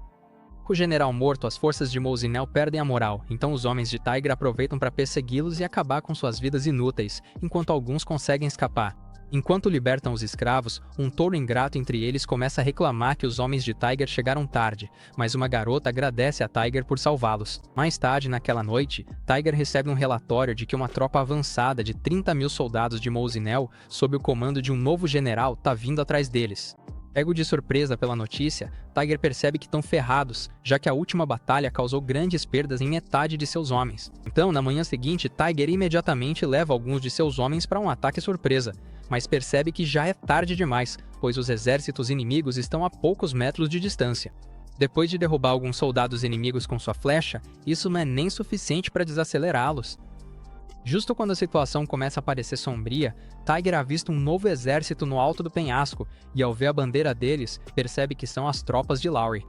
Com o general morto, as forças de Mouzinel perdem a moral, então os homens de Tiger aproveitam para persegui-los e acabar com suas vidas inúteis, enquanto alguns conseguem escapar. Enquanto libertam os escravos, um touro ingrato entre eles começa a reclamar que os homens de Tiger chegaram tarde, mas uma garota agradece a Tiger por salvá-los. Mais tarde, naquela noite, Tiger recebe um relatório de que uma tropa avançada de 30.000 soldados de Mouzinel, sob o comando de um novo general, está vindo atrás deles. Pego de surpresa pela notícia, Tiger percebe que estão ferrados, já que a última batalha causou grandes perdas em metade de seus homens. Então, na manhã seguinte, Tiger imediatamente leva alguns de seus homens para um ataque surpresa, mas percebe que já é tarde demais, pois os exércitos inimigos estão a poucos metros de distância. Depois de derrubar alguns soldados inimigos com sua flecha, isso não é nem suficiente para desacelerá-los. Justo quando a situação começa a parecer sombria, Tiger avista um novo exército no alto do penhasco e, ao ver a bandeira deles, percebe que são as tropas de Laurie.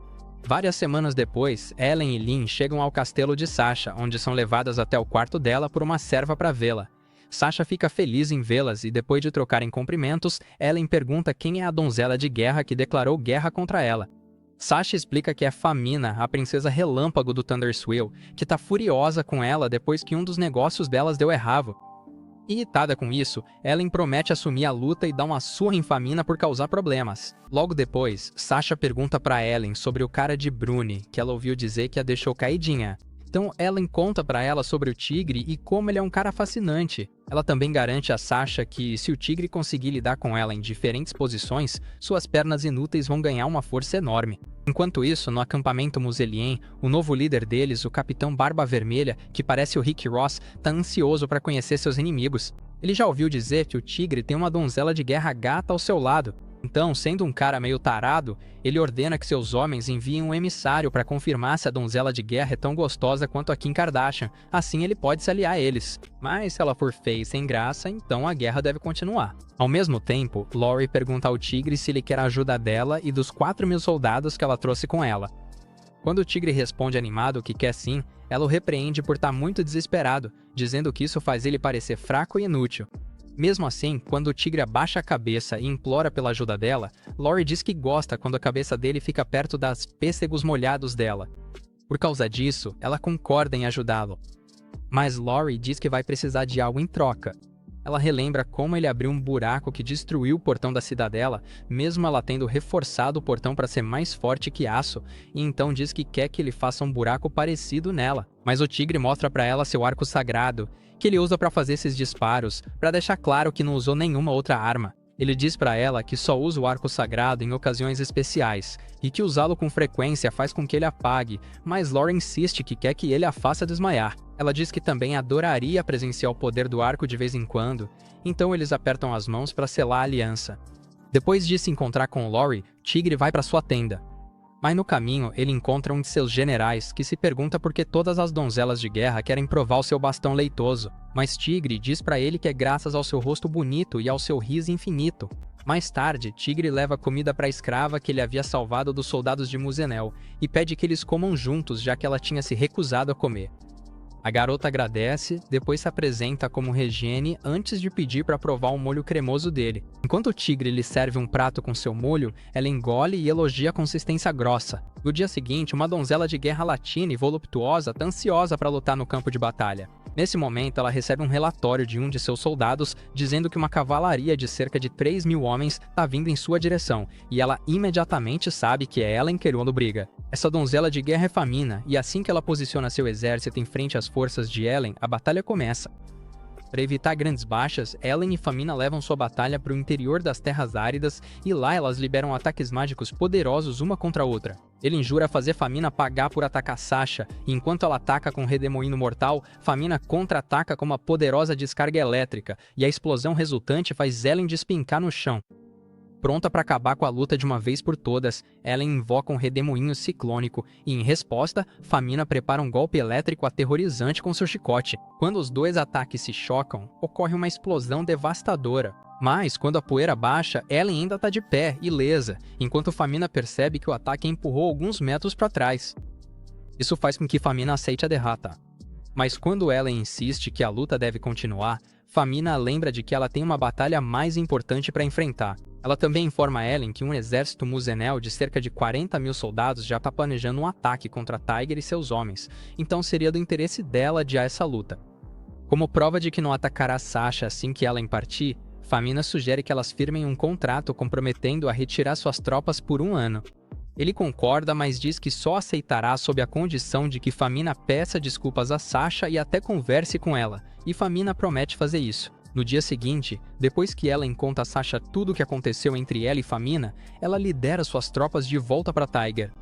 Várias semanas depois, Ellen e Lynn chegam ao castelo de Sasha, onde são levadas até o quarto dela por uma serva para vê-la. Sasha fica feliz em vê-las e, depois de trocarem cumprimentos, Ellen pergunta quem é a donzela de guerra que declarou guerra contra ela. Sasha explica que é Famina, a princesa relâmpago do Thunderswell, que tá furiosa com ela depois que um dos negócios delas deu errado. Irritada com isso, Ellen promete assumir a luta e dá uma surra em Famina por causar problemas. Logo depois, Sasha pergunta pra Ellen sobre o cara de Bruni, que ela ouviu dizer que a deixou caidinha. Então Ellen conta pra ela sobre o tigre e como ele é um cara fascinante. Ela também garante a Sasha que, se o tigre conseguir lidar com ela em diferentes posições, suas pernas inúteis vão ganhar uma força enorme. Enquanto isso, no acampamento Muselien, o novo líder deles, o Capitão Barba Vermelha, que parece o Rick Ross, tá ansioso para conhecer seus inimigos. Ele já ouviu dizer que o tigre tem uma donzela de guerra gata ao seu lado. Então, sendo um cara meio tarado, ele ordena que seus homens enviem um emissário para confirmar se a donzela de guerra é tão gostosa quanto a Kim Kardashian, assim ele pode se aliar a eles. Mas se ela for feia e sem graça, então a guerra deve continuar. Ao mesmo tempo, Laurie pergunta ao tigre se ele quer a ajuda dela e dos 4.000 soldados que ela trouxe com ela. Quando o tigre responde animado que quer sim, ela o repreende por estar muito desesperado, dizendo que isso faz ele parecer fraco e inútil. Mesmo assim, quando o tigre abaixa a cabeça e implora pela ajuda dela, Laurie diz que gosta quando a cabeça dele fica perto das pêssegos molhados dela. Por causa disso, ela concorda em ajudá-lo. Mas Laurie diz que vai precisar de algo em troca. Ela relembra como ele abriu um buraco que destruiu o portão da cidadela, mesmo ela tendo reforçado o portão para ser mais forte que aço, e então diz que quer que ele faça um buraco parecido nela. Mas o tigre mostra para ela seu arco sagrado, que ele usa para fazer esses disparos, para deixar claro que não usou nenhuma outra arma. Ele diz para ela que só usa o arco sagrado em ocasiões especiais, e que usá-lo com frequência faz com que ele apague, mas Laurie insiste que quer que ele a faça desmaiar. Ela diz que também adoraria presenciar o poder do arco de vez em quando, então eles apertam as mãos para selar a aliança. Depois de se encontrar com Laurie, Tigre vai para sua tenda. Mas no caminho, ele encontra um de seus generais, que se pergunta por que todas as donzelas de guerra querem provar o seu bastão leitoso. Mas Tigre diz para ele que é graças ao seu rosto bonito e ao seu riso infinito. Mais tarde, Tigre leva comida para a escrava que ele havia salvado dos soldados de Muzenel, e pede que eles comam juntos, já que ela tinha se recusado a comer. A garota agradece, depois se apresenta como Regine antes de pedir para provar o molho cremoso dele. Enquanto o tigre lhe serve um prato com seu molho, ela engole e elogia a consistência grossa. No dia seguinte, uma donzela de guerra latina e voluptuosa está ansiosa para lutar no campo de batalha. Nesse momento, ela recebe um relatório de um de seus soldados dizendo que uma cavalaria de cerca de 3.000 homens está vindo em sua direção, e ela imediatamente sabe que é ela em querendo briga. Essa donzela de guerra é Famina, e assim que ela posiciona seu exército em frente às forças de Ellen, a batalha começa. Para evitar grandes baixas, Ellen e Famina levam sua batalha para o interior das terras áridas e lá elas liberam ataques mágicos poderosos uma contra a outra. Ellen jura fazer Famina pagar por atacar Sasha, e enquanto ela ataca com Redemoinho Mortal, Famina contra-ataca com uma poderosa descarga elétrica, e a explosão resultante faz Ellen despincar no chão. Pronta para acabar com a luta de uma vez por todas, Ellen invoca um redemoinho ciclônico e, em resposta, Famina prepara um golpe elétrico aterrorizante com seu chicote. Quando os dois ataques se chocam, ocorre uma explosão devastadora. Mas, quando a poeira baixa, Ellen ainda está de pé, ilesa, enquanto Famina percebe que o ataque a empurrou alguns metros para trás. Isso faz com que Famina aceite a derrota. Mas quando Ellen insiste que a luta deve continuar, Famina lembra de que ela tem uma batalha mais importante para enfrentar. Ela também informa Ellen que um exército Muzenel de cerca de 40 mil soldados já está planejando um ataque contra Tiger e seus homens, então seria do interesse dela adiar essa luta. Como prova de que não atacará Sasha assim que Ellen partir, Famina sugere que elas firmem um contrato comprometendo a retirar suas tropas por 1 ano. Ele concorda, mas diz que só aceitará sob a condição de que Famina peça desculpas a Sasha e até converse com ela, e Famina promete fazer isso. No dia seguinte, depois que Ellen conta a Sasha tudo o que aconteceu entre ela e Famina, ela lidera suas tropas de volta para Tiger.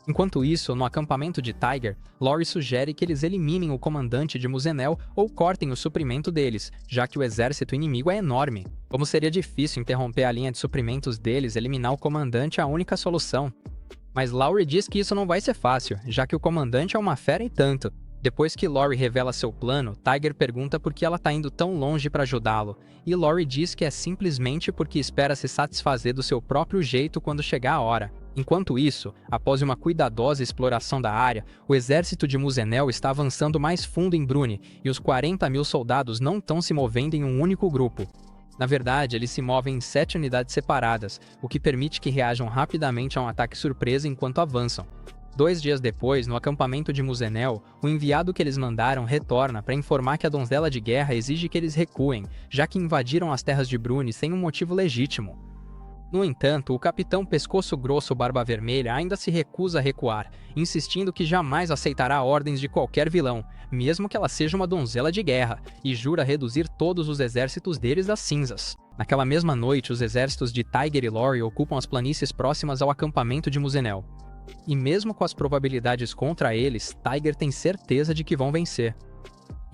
Enquanto isso, no acampamento de Tiger, Lori sugere que eles eliminem o comandante de Muzenel ou cortem o suprimento deles, já que o exército inimigo é enorme. Como seria difícil interromper a linha de suprimentos deles, eliminar o comandante é a única solução. Mas Lori diz que isso não vai ser fácil, já que o comandante é uma fera e tanto. Depois que Lori revela seu plano, Tiger pergunta por que ela está indo tão longe para ajudá-lo, e Lori diz que é simplesmente porque espera se satisfazer do seu próprio jeito quando chegar a hora. Enquanto isso, após uma cuidadosa exploração da área, o exército de Muzenel está avançando mais fundo em Bruni, e os 40 mil soldados não estão se movendo em um único grupo. Na verdade, eles se movem em 7 unidades separadas, o que permite que reajam rapidamente a um ataque surpresa enquanto avançam. 2 dias depois, no acampamento de Muzenel, o enviado que eles mandaram retorna para informar que a donzela de guerra exige que eles recuem, já que invadiram as terras de Bruni sem um motivo legítimo. No entanto, o capitão Pescoço Grosso Barba Vermelha ainda se recusa a recuar, insistindo que jamais aceitará ordens de qualquer vilão, mesmo que ela seja uma donzela de guerra, e jura reduzir todos os exércitos deles às cinzas. Naquela mesma noite, os exércitos de Tiger e Lori ocupam as planícies próximas ao acampamento de Muzenel. E mesmo com as probabilidades contra eles, Tiger tem certeza de que vão vencer.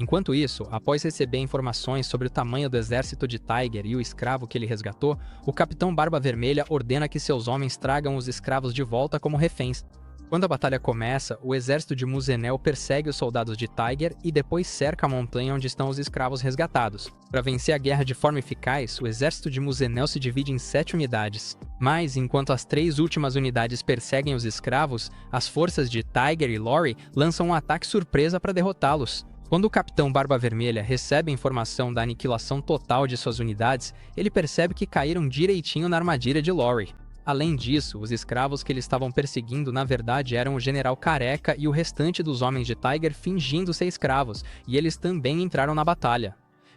Enquanto isso, após receber informações sobre o tamanho do exército de Tiger e o escravo que ele resgatou, o capitão Barba Vermelha ordena que seus homens tragam os escravos de volta como reféns. Quando a batalha começa, o exército de Muzenel persegue os soldados de Tiger e depois cerca a montanha onde estão os escravos resgatados. Para vencer a guerra de forma eficaz, o exército de Muzenel se divide em 7 unidades. Mas, enquanto as 3 últimas unidades perseguem os escravos, as forças de Tiger e Lori lançam um ataque surpresa para derrotá-los. Quando o capitão Barba Vermelha recebe a informação da aniquilação total de suas unidades, ele percebe que caíram direitinho na armadilha de Lori. Além disso, os escravos que eles estavam perseguindo na verdade eram o General Careca e o restante dos homens de Tiger fingindo ser escravos, e eles também entraram na batalha.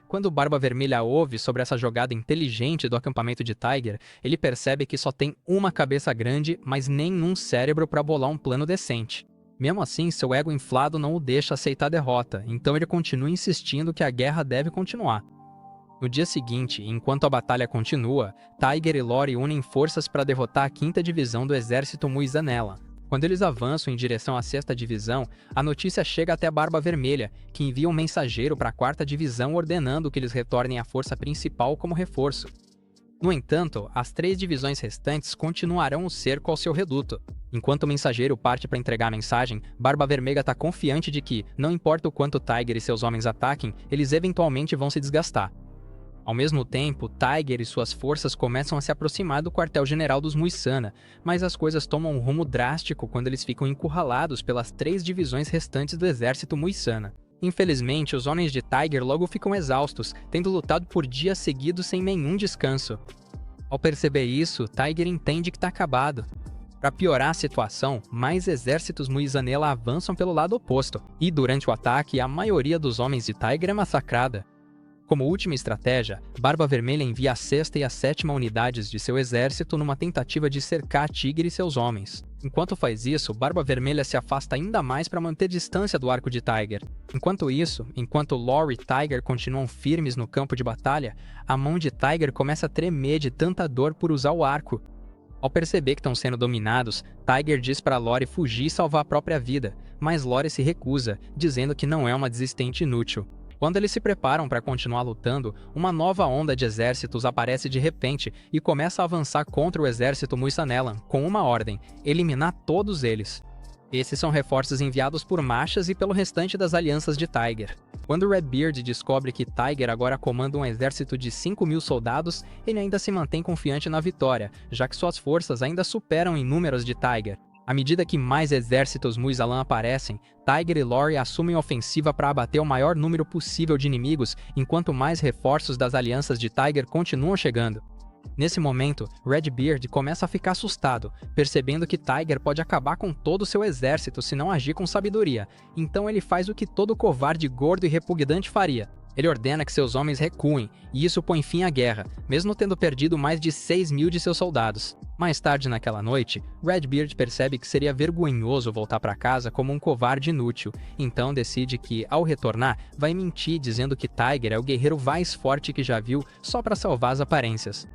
Quando Barba Vermelha ouve sobre essa jogada inteligente do acampamento de Tiger, ele percebe que só tem uma cabeça grande, mas nenhum cérebro para bolar um plano decente. Mesmo assim, seu ego inflado não o deixa aceitar a derrota, então ele continua insistindo que a guerra deve continuar. No dia seguinte, enquanto a batalha continua, Tiger e Lori unem forças para derrotar a 5ª Divisão do Exército Muizanela. Quando eles avançam em direção à 6ª Divisão, a notícia chega até a Barba Vermelha, que envia um mensageiro para a 4ª Divisão ordenando que eles retornem à força principal como reforço. No entanto, as 3 divisões restantes continuarão o cerco ao seu reduto. Enquanto o mensageiro parte para entregar a mensagem, Barba Vermelha está confiante de que, não importa o quanto Tiger e seus homens ataquem, eles eventualmente vão se desgastar. Ao mesmo tempo, Tiger e suas forças começam a se aproximar do quartel-general dos Muisana, mas as coisas tomam um rumo drástico quando eles ficam encurralados pelas 3 divisões restantes do exército Muisana. Infelizmente, os homens de Tiger logo ficam exaustos, tendo lutado por dias seguidos sem nenhum descanso. Ao perceber isso, Tiger entende que está acabado. Para piorar a situação, mais exércitos Muizanela avançam pelo lado oposto, e durante o ataque, a maioria dos homens de Tiger é massacrada. Como última estratégia, Barba Vermelha envia a 6ª e a 7ª unidades de seu exército numa tentativa de cercar Tigre e seus homens. Enquanto faz isso, Barba Vermelha se afasta ainda mais para manter distância do arco de Tiger. Enquanto isso, enquanto Lore e Tiger continuam firmes no campo de batalha, a mão de Tiger começa a tremer de tanta dor por usar o arco. Ao perceber que estão sendo dominados, Tiger diz para Lore fugir e salvar a própria vida, mas Lore se recusa, dizendo que não é uma desistente inútil. Quando eles se preparam para continuar lutando, uma nova onda de exércitos aparece de repente e começa a avançar contra o exército Muisanelan, com uma ordem: eliminar todos eles. Esses são reforços enviados por Machas e pelo restante das alianças de Tiger. Quando Redbeard descobre que Tiger agora comanda um exército de 5.000 soldados, ele ainda se mantém confiante na vitória, já que suas forças ainda superam em números de Tiger. À medida que mais exércitos Muisalan aparecem, Tiger e Lore assumem a ofensiva para abater o maior número possível de inimigos, enquanto mais reforços das alianças de Tiger continuam chegando. Nesse momento, Redbeard começa a ficar assustado, percebendo que Tiger pode acabar com todo o seu exército se não agir com sabedoria, então ele faz o que todo covarde gordo e repugnante faria. Ele ordena que seus homens recuem, e isso põe fim à guerra, mesmo tendo perdido mais de 6.000 de seus soldados. Mais tarde naquela noite, Redbeard percebe que seria vergonhoso voltar para casa como um covarde inútil, então decide que, ao retornar, vai mentir dizendo que Tiger é o guerreiro mais forte que já viu só para salvar as aparências.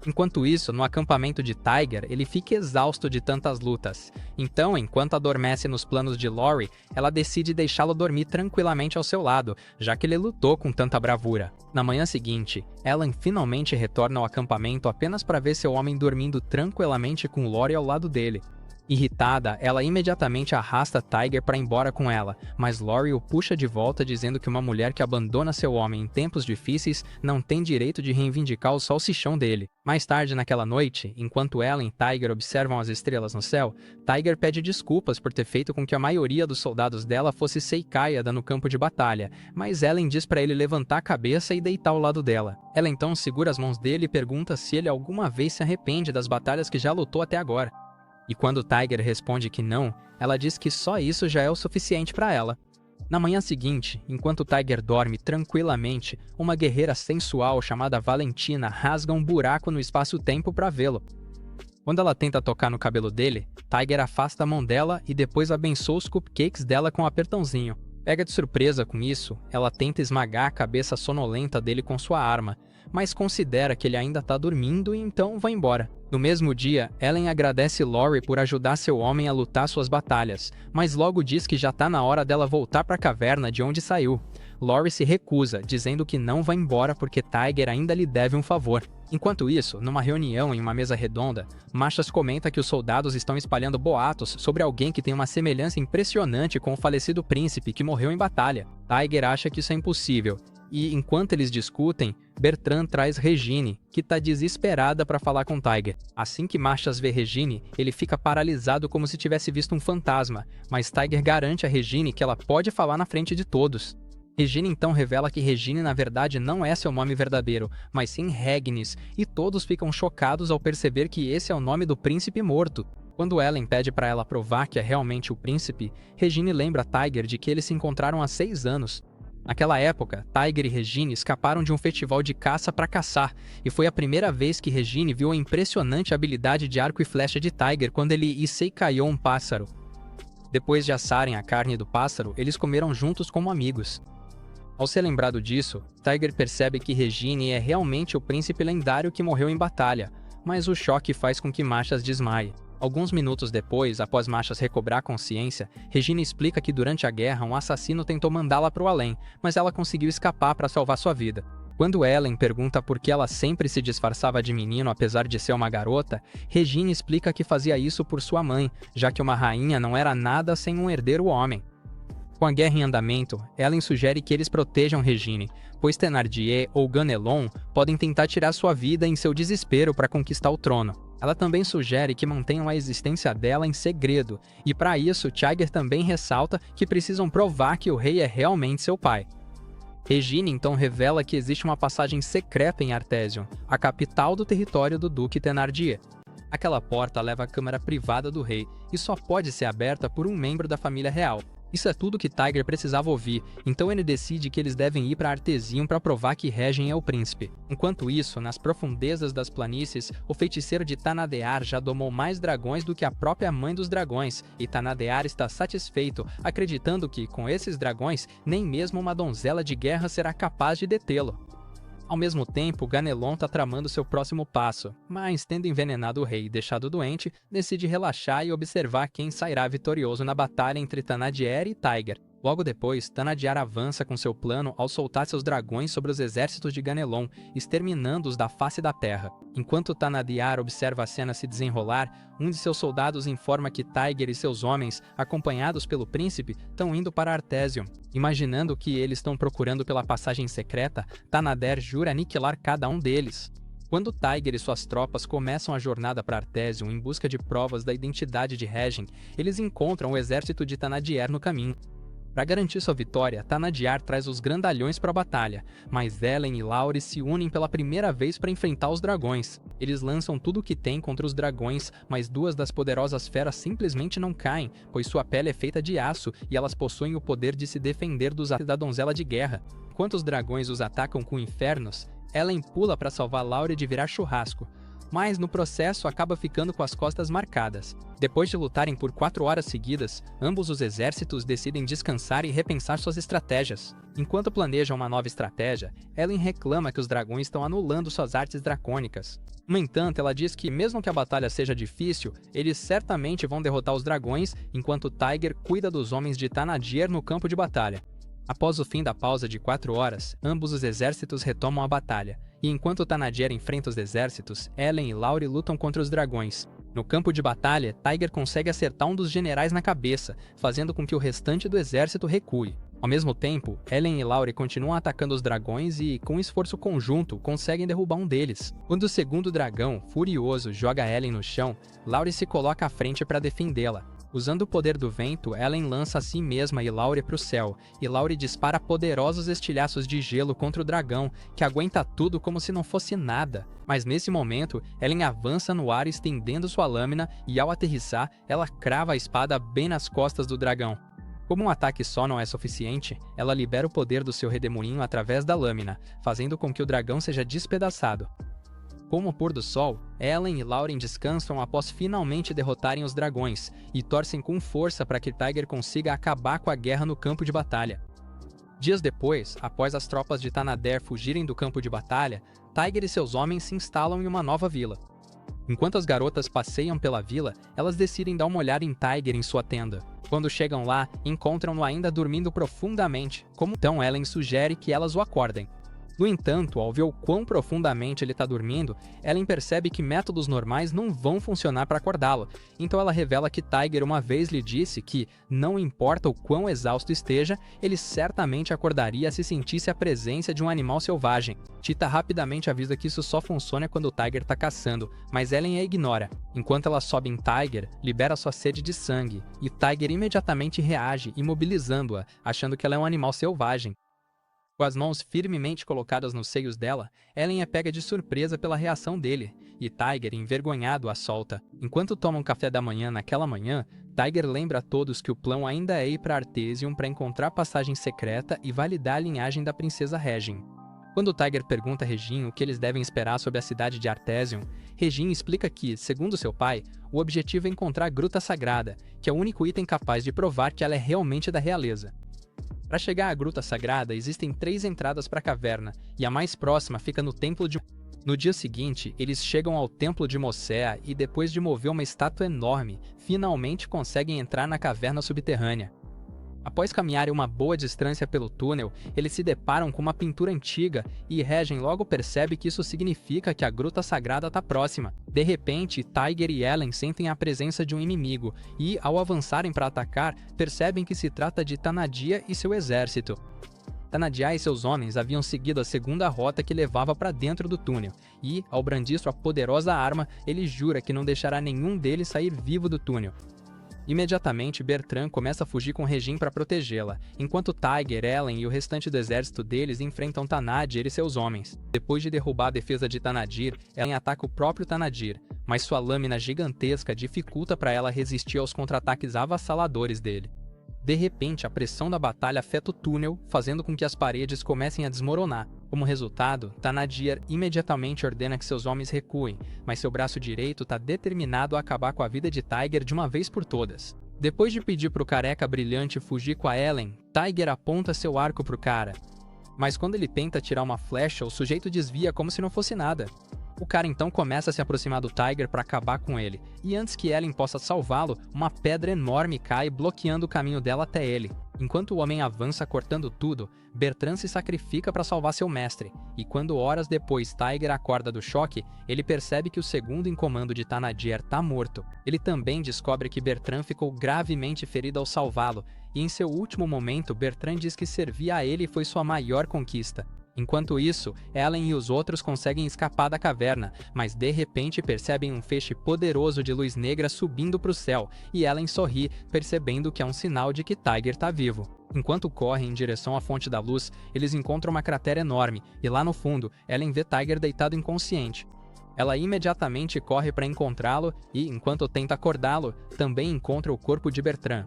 Enquanto isso, no acampamento de Tiger, ele fica exausto de tantas lutas. Então, enquanto adormece nos planos de Lore, ela decide deixá-lo dormir tranquilamente ao seu lado, já que ele lutou com tanta bravura. Na manhã seguinte, Ellen finalmente retorna ao acampamento apenas para ver seu homem dormindo tranquilamente com Lore ao lado dele. Irritada, ela imediatamente arrasta Tiger para ir embora com ela, mas Lore o puxa de volta dizendo que uma mulher que abandona seu homem em tempos difíceis não tem direito de reivindicar o salsichão dele. Mais tarde naquela noite, enquanto Ellen e Tiger observam as estrelas no céu, Tiger pede desculpas por ter feito com que a maioria dos soldados dela fosse seicaiada no campo de batalha, mas Ellen diz para ele levantar a cabeça e deitar ao lado dela. Ela então segura as mãos dele e pergunta se ele alguma vez se arrepende das batalhas que já lutou até agora. E quando Tiger responde que não, ela diz que só isso já é o suficiente para ela. Na manhã seguinte, enquanto Tiger dorme tranquilamente, uma guerreira sensual chamada Valentina rasga um buraco no espaço-tempo para vê-lo. Quando ela tenta tocar no cabelo dele, Tiger afasta a mão dela e depois abençoa os cupcakes dela com um apertãozinho. Pega de surpresa com isso, ela tenta esmagar a cabeça sonolenta dele com sua arma, mas considera que ele ainda está dormindo e então vai embora. No mesmo dia, Ellen agradece Lore por ajudar seu homem a lutar suas batalhas, mas logo diz que já está na hora dela voltar para a caverna de onde saiu. Lore se recusa, dizendo que não vai embora porque Tiger ainda lhe deve um favor. Enquanto isso, numa reunião em uma mesa redonda, Machas comenta que os soldados estão espalhando boatos sobre alguém que tem uma semelhança impressionante com o falecido príncipe que morreu em batalha. Tiger acha que isso é impossível, e enquanto eles discutem, Bertrand traz Regine, que está desesperada para falar com Tiger. Assim que Machas vê Regine, ele fica paralisado como se tivesse visto um fantasma, mas Tiger garante a Regine que ela pode falar na frente de todos. Regine então revela que Regine na verdade não é seu nome verdadeiro, mas sim Regnis, e todos ficam chocados ao perceber que esse é o nome do príncipe morto. Quando Ellen pede para ela provar que é realmente o príncipe, Regine lembra Tiger de que eles se encontraram há 6 anos. Naquela época, Tiger e Regine escaparam de um festival de caça para caçar, e foi a primeira vez que Regine viu a impressionante habilidade de arco e flecha de Tiger quando ele iseikaiou um pássaro. Depois de assarem a carne do pássaro, eles comeram juntos como amigos. Ao ser lembrado disso, Tiger percebe que Regine é realmente o príncipe lendário que morreu em batalha, mas o choque faz com que Machas desmaie. Alguns minutos depois, após Machas recobrar consciência, Regine explica que durante a guerra um assassino tentou mandá-la para o além, mas ela conseguiu escapar para salvar sua vida. Quando Ellen pergunta por que ela sempre se disfarçava de menino apesar de ser uma garota, Regine explica que fazia isso por sua mãe, já que uma rainha não era nada sem um herdeiro homem. Com a guerra em andamento, Ellen sugere que eles protejam Regine, pois Thénardier ou Ganelon podem tentar tirar sua vida em seu desespero para conquistar o trono. Ela também sugere que mantenham a existência dela em segredo, e para isso Tiger também ressalta que precisam provar que o rei é realmente seu pai. Regine então revela que existe uma passagem secreta em Artesium, a capital do território do Duque Thénardier. Aquela porta leva à câmara privada do rei e só pode ser aberta por um membro da família real. Isso é tudo que Tiger precisava ouvir, então ele decide que eles devem ir para Artesium para provar que Regem é o príncipe. Enquanto isso, nas profundezas das planícies, o feiticeiro de Tanadear já domou mais dragões do que a própria mãe dos dragões, e Tanadear está satisfeito, acreditando que, com esses dragões, nem mesmo uma donzela de guerra será capaz de detê-lo. Ao mesmo tempo, Ganelon está tramando seu próximo passo, mas tendo envenenado o rei e deixado doente, decide relaxar e observar quem sairá vitorioso na batalha entre Tanadir e Tiger. Logo depois, Tanadir avança com seu plano ao soltar seus dragões sobre os exércitos de Ganelon, exterminando-os da face da terra. Enquanto Tanadir observa a cena se desenrolar, um de seus soldados informa que Tiger e seus homens, acompanhados pelo príncipe, estão indo para Artesium. Imaginando que eles estão procurando pela passagem secreta, Tanadir jura aniquilar cada um deles. Quando Tiger e suas tropas começam a jornada para Artesium em busca de provas da identidade de Regem, eles encontram o exército de Tanadir no caminho. Para garantir sua vitória, Tanadir traz os grandalhões para a batalha, mas Ellen e Lauri se unem pela primeira vez para enfrentar os dragões. Eles lançam tudo o que têm contra os dragões, mas duas das poderosas feras simplesmente não caem, pois sua pele é feita de aço e elas possuem o poder de se defender dos ataques da donzela de guerra. Enquanto os dragões os atacam com infernos, Ellen pula para salvar Lauri de virar churrasco, mas no processo acaba ficando com as costas marcadas. Depois de lutarem por 4 horas seguidas, ambos os exércitos decidem descansar e repensar suas estratégias. Enquanto planejam uma nova estratégia, Ellen reclama que os dragões estão anulando suas artes dracônicas. No entanto, ela diz que mesmo que a batalha seja difícil, eles certamente vão derrotar os dragões, enquanto Tiger cuida dos homens de Tanadir no campo de batalha. Após o fim da pausa de 4 horas, ambos os exércitos retomam a batalha, e enquanto Tanadir enfrenta os exércitos, Ellen e Lauri lutam contra os dragões. No campo de batalha, Tiger consegue acertar um dos generais na cabeça, fazendo com que o restante do exército recue. Ao mesmo tempo, Ellen e Lauri continuam atacando os dragões e, com um esforço conjunto, conseguem derrubar um deles. Quando o segundo dragão, furioso, joga Ellen no chão, Lauri se coloca à frente para defendê-la. Usando o poder do vento, Ellen lança a si mesma e Lauri para o céu, e Lauri dispara poderosos estilhaços de gelo contra o dragão, que aguenta tudo como se não fosse nada. Mas nesse momento, Ellen avança no ar estendendo sua lâmina e, ao aterrissar, ela crava a espada bem nas costas do dragão. Como um ataque só não é suficiente, ela libera o poder do seu redemoinho através da lâmina, fazendo com que o dragão seja despedaçado. Com o pôr do sol, Ellen e Lauren descansam após finalmente derrotarem os dragões e torcem com força para que Tiger consiga acabar com a guerra no campo de batalha. Dias depois, após as tropas de Tanadir fugirem do campo de batalha, Tiger e seus homens se instalam em uma nova vila. Enquanto as garotas passeiam pela vila, elas decidem dar uma olhada em Tiger em sua tenda. Quando chegam lá, encontram-no ainda dormindo profundamente, como então Ellen sugere que elas o acordem. No entanto, ao ver o quão profundamente ele está dormindo, Ellen percebe que métodos normais não vão funcionar para acordá-lo, então ela revela que Tiger uma vez lhe disse que, não importa o quão exausto esteja, ele certamente acordaria se sentisse a presença de um animal selvagem. Tita rapidamente avisa que isso só funciona quando o Tiger está caçando, mas Ellen a ignora. Enquanto ela sobe em Tiger, libera sua sede de sangue, e Tiger imediatamente reage, imobilizando-a, achando que ela é um animal selvagem. Com as mãos firmemente colocadas nos seios dela, Ellen é pega de surpresa pela reação dele, e Tiger, envergonhado, a solta. Enquanto tomam café da manhã naquela manhã, Tiger lembra a todos que o plano ainda é ir para Artesium para encontrar passagem secreta e validar a linhagem da princesa Regin. Quando Tiger pergunta a Regin o que eles devem esperar sobre a cidade de Artesium, Regin explica que, segundo seu pai, o objetivo é encontrar a Gruta Sagrada, que é o único item capaz de provar que ela é realmente da realeza. Para chegar à Gruta Sagrada, existem 3 entradas para a caverna, e a mais próxima fica no Templo de... No dia seguinte, eles chegam ao Templo de Mocea e, depois de mover uma estátua enorme, finalmente conseguem entrar na caverna subterrânea. Após caminharem uma boa distância pelo túnel, eles se deparam com uma pintura antiga e Regin logo percebe que isso significa que a Gruta Sagrada está próxima. De repente, Tiger e Ellen sentem a presença de um inimigo e, ao avançarem para atacar, percebem que se trata de Tanadir e seu exército. Tanadir e seus homens haviam seguido a segunda rota que levava para dentro do túnel, e, ao brandir sua poderosa arma, ele jura que não deixará nenhum deles sair vivo do túnel. Imediatamente, Bertrand começa a fugir com Regin para protegê-la, enquanto Tiger, Ellen e o restante do exército deles enfrentam Tanadir e seus homens. Depois de derrubar a defesa de Tanadir, Ellen ataca o próprio Tanadir, mas sua lâmina gigantesca dificulta para ela resistir aos contra-ataques avassaladores dele. De repente, a pressão da batalha afeta o túnel, fazendo com que as paredes comecem a desmoronar. Como resultado, Tanadir imediatamente ordena que seus homens recuem, mas seu braço direito está determinado a acabar com a vida de Tiger de uma vez por todas. Depois de pedir pro Careca Brilhante fugir com a Ellen, Tiger aponta seu arco pro cara. Mas quando ele tenta atirar uma flecha, o sujeito desvia como se não fosse nada. O cara então começa a se aproximar do Tiger para acabar com ele, e antes que Ellen possa salvá-lo, uma pedra enorme cai bloqueando o caminho dela até ele. Enquanto o homem avança cortando tudo, Bertrand se sacrifica para salvar seu mestre, e quando horas depois Tiger acorda do choque, ele percebe que o segundo em comando de Tanadir está morto. Ele também descobre que Bertrand ficou gravemente ferido ao salvá-lo, e em seu último momento Bertrand diz que servir a ele foi sua maior conquista. Enquanto isso, Ellen e os outros conseguem escapar da caverna, mas de repente percebem um feixe poderoso de luz negra subindo para o céu, e Ellen sorri, percebendo que é um sinal de que Tiger está vivo. Enquanto correm em direção à fonte da luz, eles encontram uma cratera enorme, e lá no fundo, Ellen vê Tiger deitado inconsciente. Ela imediatamente corre para encontrá-lo e, enquanto tenta acordá-lo, também encontra o corpo de Bertrand.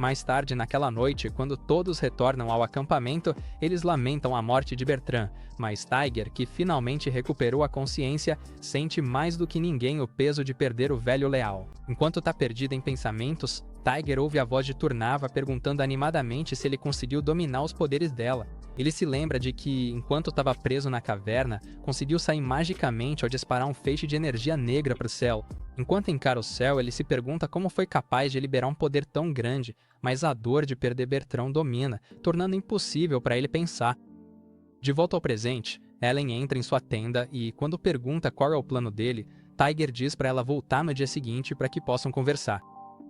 Mais tarde, naquela noite, quando todos retornam ao acampamento, eles lamentam a morte de Bertrand, mas Tiger, que finalmente recuperou a consciência, sente mais do que ninguém o peso de perder o velho leal. Enquanto está perdido em pensamentos, Tiger ouve a voz de Turnava perguntando animadamente se ele conseguiu dominar os poderes dela. Ele se lembra de que, enquanto estava preso na caverna, conseguiu sair magicamente ao disparar um feixe de energia negra para o céu. Enquanto encara o céu, ele se pergunta como foi capaz de liberar um poder tão grande, mas a dor de perder Bertrand domina, tornando impossível para ele pensar. De volta ao presente, Ellen entra em sua tenda e, quando pergunta qual é o plano dele, Tiger diz para ela voltar no dia seguinte para que possam conversar.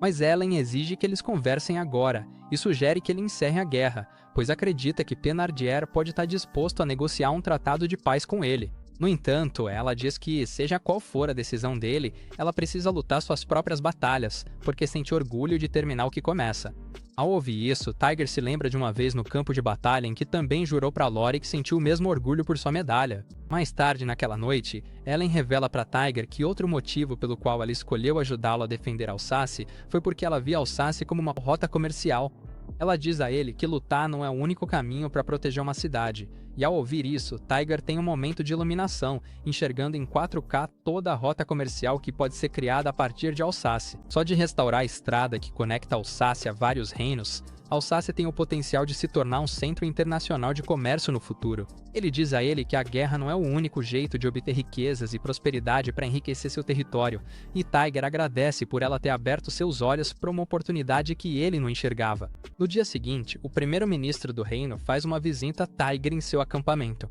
Mas Ellen exige que eles conversem agora e sugere que ele encerre a guerra, pois acredita que Thénardier pode estar disposto a negociar um tratado de paz com ele. No entanto, ela diz que, seja qual for a decisão dele, ela precisa lutar suas próprias batalhas, porque sente orgulho de terminar o que começa. Ao ouvir isso, Tiger se lembra de uma vez no campo de batalha em que também jurou para Lori que sentiu o mesmo orgulho por sua medalha. Mais tarde naquela noite, Ellen revela para Tiger que outro motivo pelo qual ela escolheu ajudá-lo a defender Alsace foi porque ela via Alsace como uma rota comercial. Ela diz a ele que lutar não é o único caminho para proteger uma cidade, e ao ouvir isso, Tiger tem um momento de iluminação, enxergando em 4K toda a rota comercial que pode ser criada a partir de Alsace. Só de restaurar a estrada que conecta Alsace a vários reinos, Alsácia tem o potencial de se tornar um centro internacional de comércio no futuro. Ele diz a ele que a guerra não é o único jeito de obter riquezas e prosperidade para enriquecer seu território, e Tiger agradece por ela ter aberto seus olhos para uma oportunidade que ele não enxergava. No dia seguinte, o primeiro-ministro do reino faz uma visita a Tiger em seu acampamento.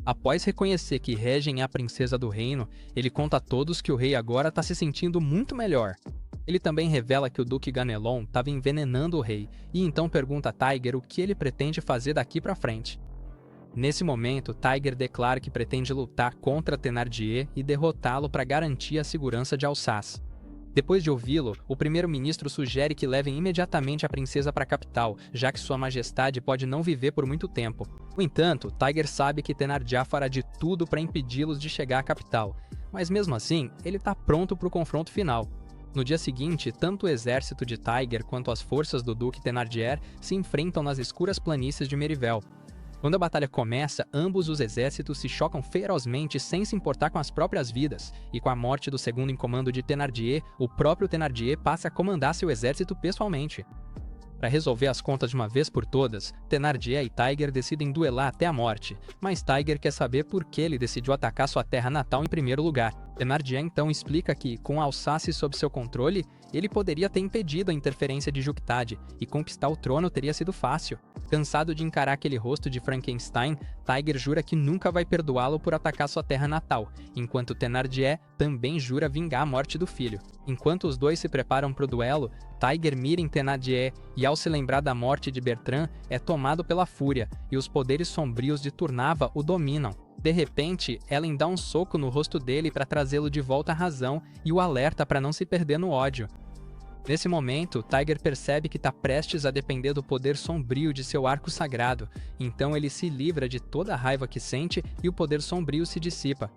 Após reconhecer que Regen é a princesa do reino, ele conta a todos que o rei agora está se sentindo muito melhor. Ele também revela que o Duque Ganelon estava envenenando o rei, e então pergunta a Tiger o que ele pretende fazer daqui para frente. Nesse momento, Tiger declara que pretende lutar contra Thénardier e derrotá-lo para garantir a segurança de Alsace. Depois de ouvi-lo, o primeiro-ministro sugere que levem imediatamente a princesa para a capital, já que sua majestade pode não viver por muito tempo. No entanto, Tiger sabe que Thénardier fará de tudo para impedi-los de chegar à capital, mas mesmo assim, ele está pronto para o confronto final. No dia seguinte, tanto o exército de Tiger quanto as forças do Duque Thénardier se enfrentam nas escuras planícies de Merivel. Quando a batalha começa, ambos os exércitos se chocam ferozmente sem se importar com as próprias vidas, e com a morte do segundo em comando de Thénardier, o próprio Thénardier passa a comandar seu exército pessoalmente. Para resolver as contas de uma vez por todas, Thénardier e Tiger decidem duelar até a morte, mas Tiger quer saber por que ele decidiu atacar sua terra natal em primeiro lugar. Thénardier então explica que, com Alsace sob seu controle, ele poderia ter impedido a interferência de Juktad, e conquistar o trono teria sido fácil. Cansado de encarar aquele rosto de Frankenstein, Tiger jura que nunca vai perdoá-lo por atacar sua terra natal, enquanto Thénardier também jura vingar a morte do filho. Enquanto os dois se preparam para o duelo, Tiger mira em Thénardier e, ao se lembrar da morte de Bertrand, é tomado pela fúria, e os poderes sombrios de Turnava o dominam. De repente, Ellen dá um soco no rosto dele para trazê-lo de volta à razão e o alerta para não se perder no ódio. Nesse momento, Tiger percebe que está prestes a depender do poder sombrio de seu arco sagrado, então ele se livra de toda a raiva que sente e o poder sombrio se dissipa.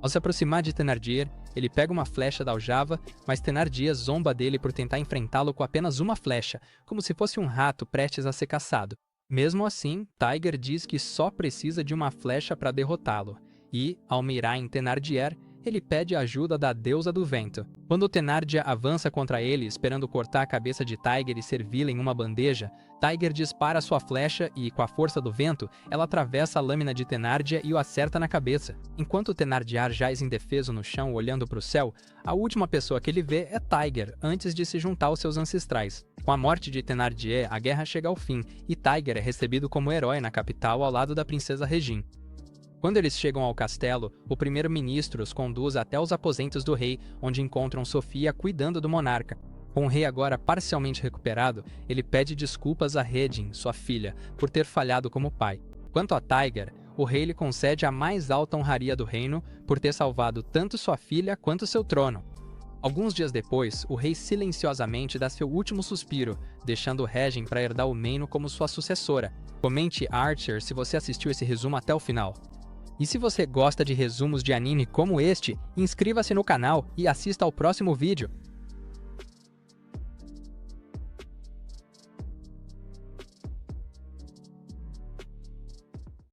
Ao se aproximar de Thénardier, Ele pega uma flecha da aljava, mas Thenardier zomba dele por tentar enfrentá-lo com apenas uma flecha, como se fosse um rato prestes a ser caçado. Mesmo assim, Tiger diz que só precisa de uma flecha para derrotá-lo, e, ao mirar em Thenardier, ele pede ajuda da deusa do vento. Quando Thenardier avança contra ele, esperando cortar a cabeça de Tiger e servi-la em uma bandeja, Tiger dispara sua flecha e, com a força do vento, ela atravessa a lâmina de Thenardier e o acerta na cabeça. Enquanto Thenardier jaz indefeso no chão olhando para o céu, a última pessoa que ele vê é Tiger, antes de se juntar aos seus ancestrais. Com a morte de Thenardier, a guerra chega ao fim, e Tiger é recebido como herói na capital ao lado da princesa Regine. Quando eles chegam ao castelo, o primeiro-ministro os conduz até os aposentos do rei, onde encontram Sofia cuidando do monarca. Com o rei agora parcialmente recuperado, ele pede desculpas a Regine, sua filha, por ter falhado como pai. Quanto a Tiger, o rei lhe concede a mais alta honraria do reino por ter salvado tanto sua filha quanto seu trono. Alguns dias depois, o rei silenciosamente dá seu último suspiro, deixando Regine para herdar o reino como sua sucessora. Comente Archer se você assistiu esse resumo até o final. E se você gosta de resumos de anime como este, inscreva-se no canal e assista ao próximo vídeo.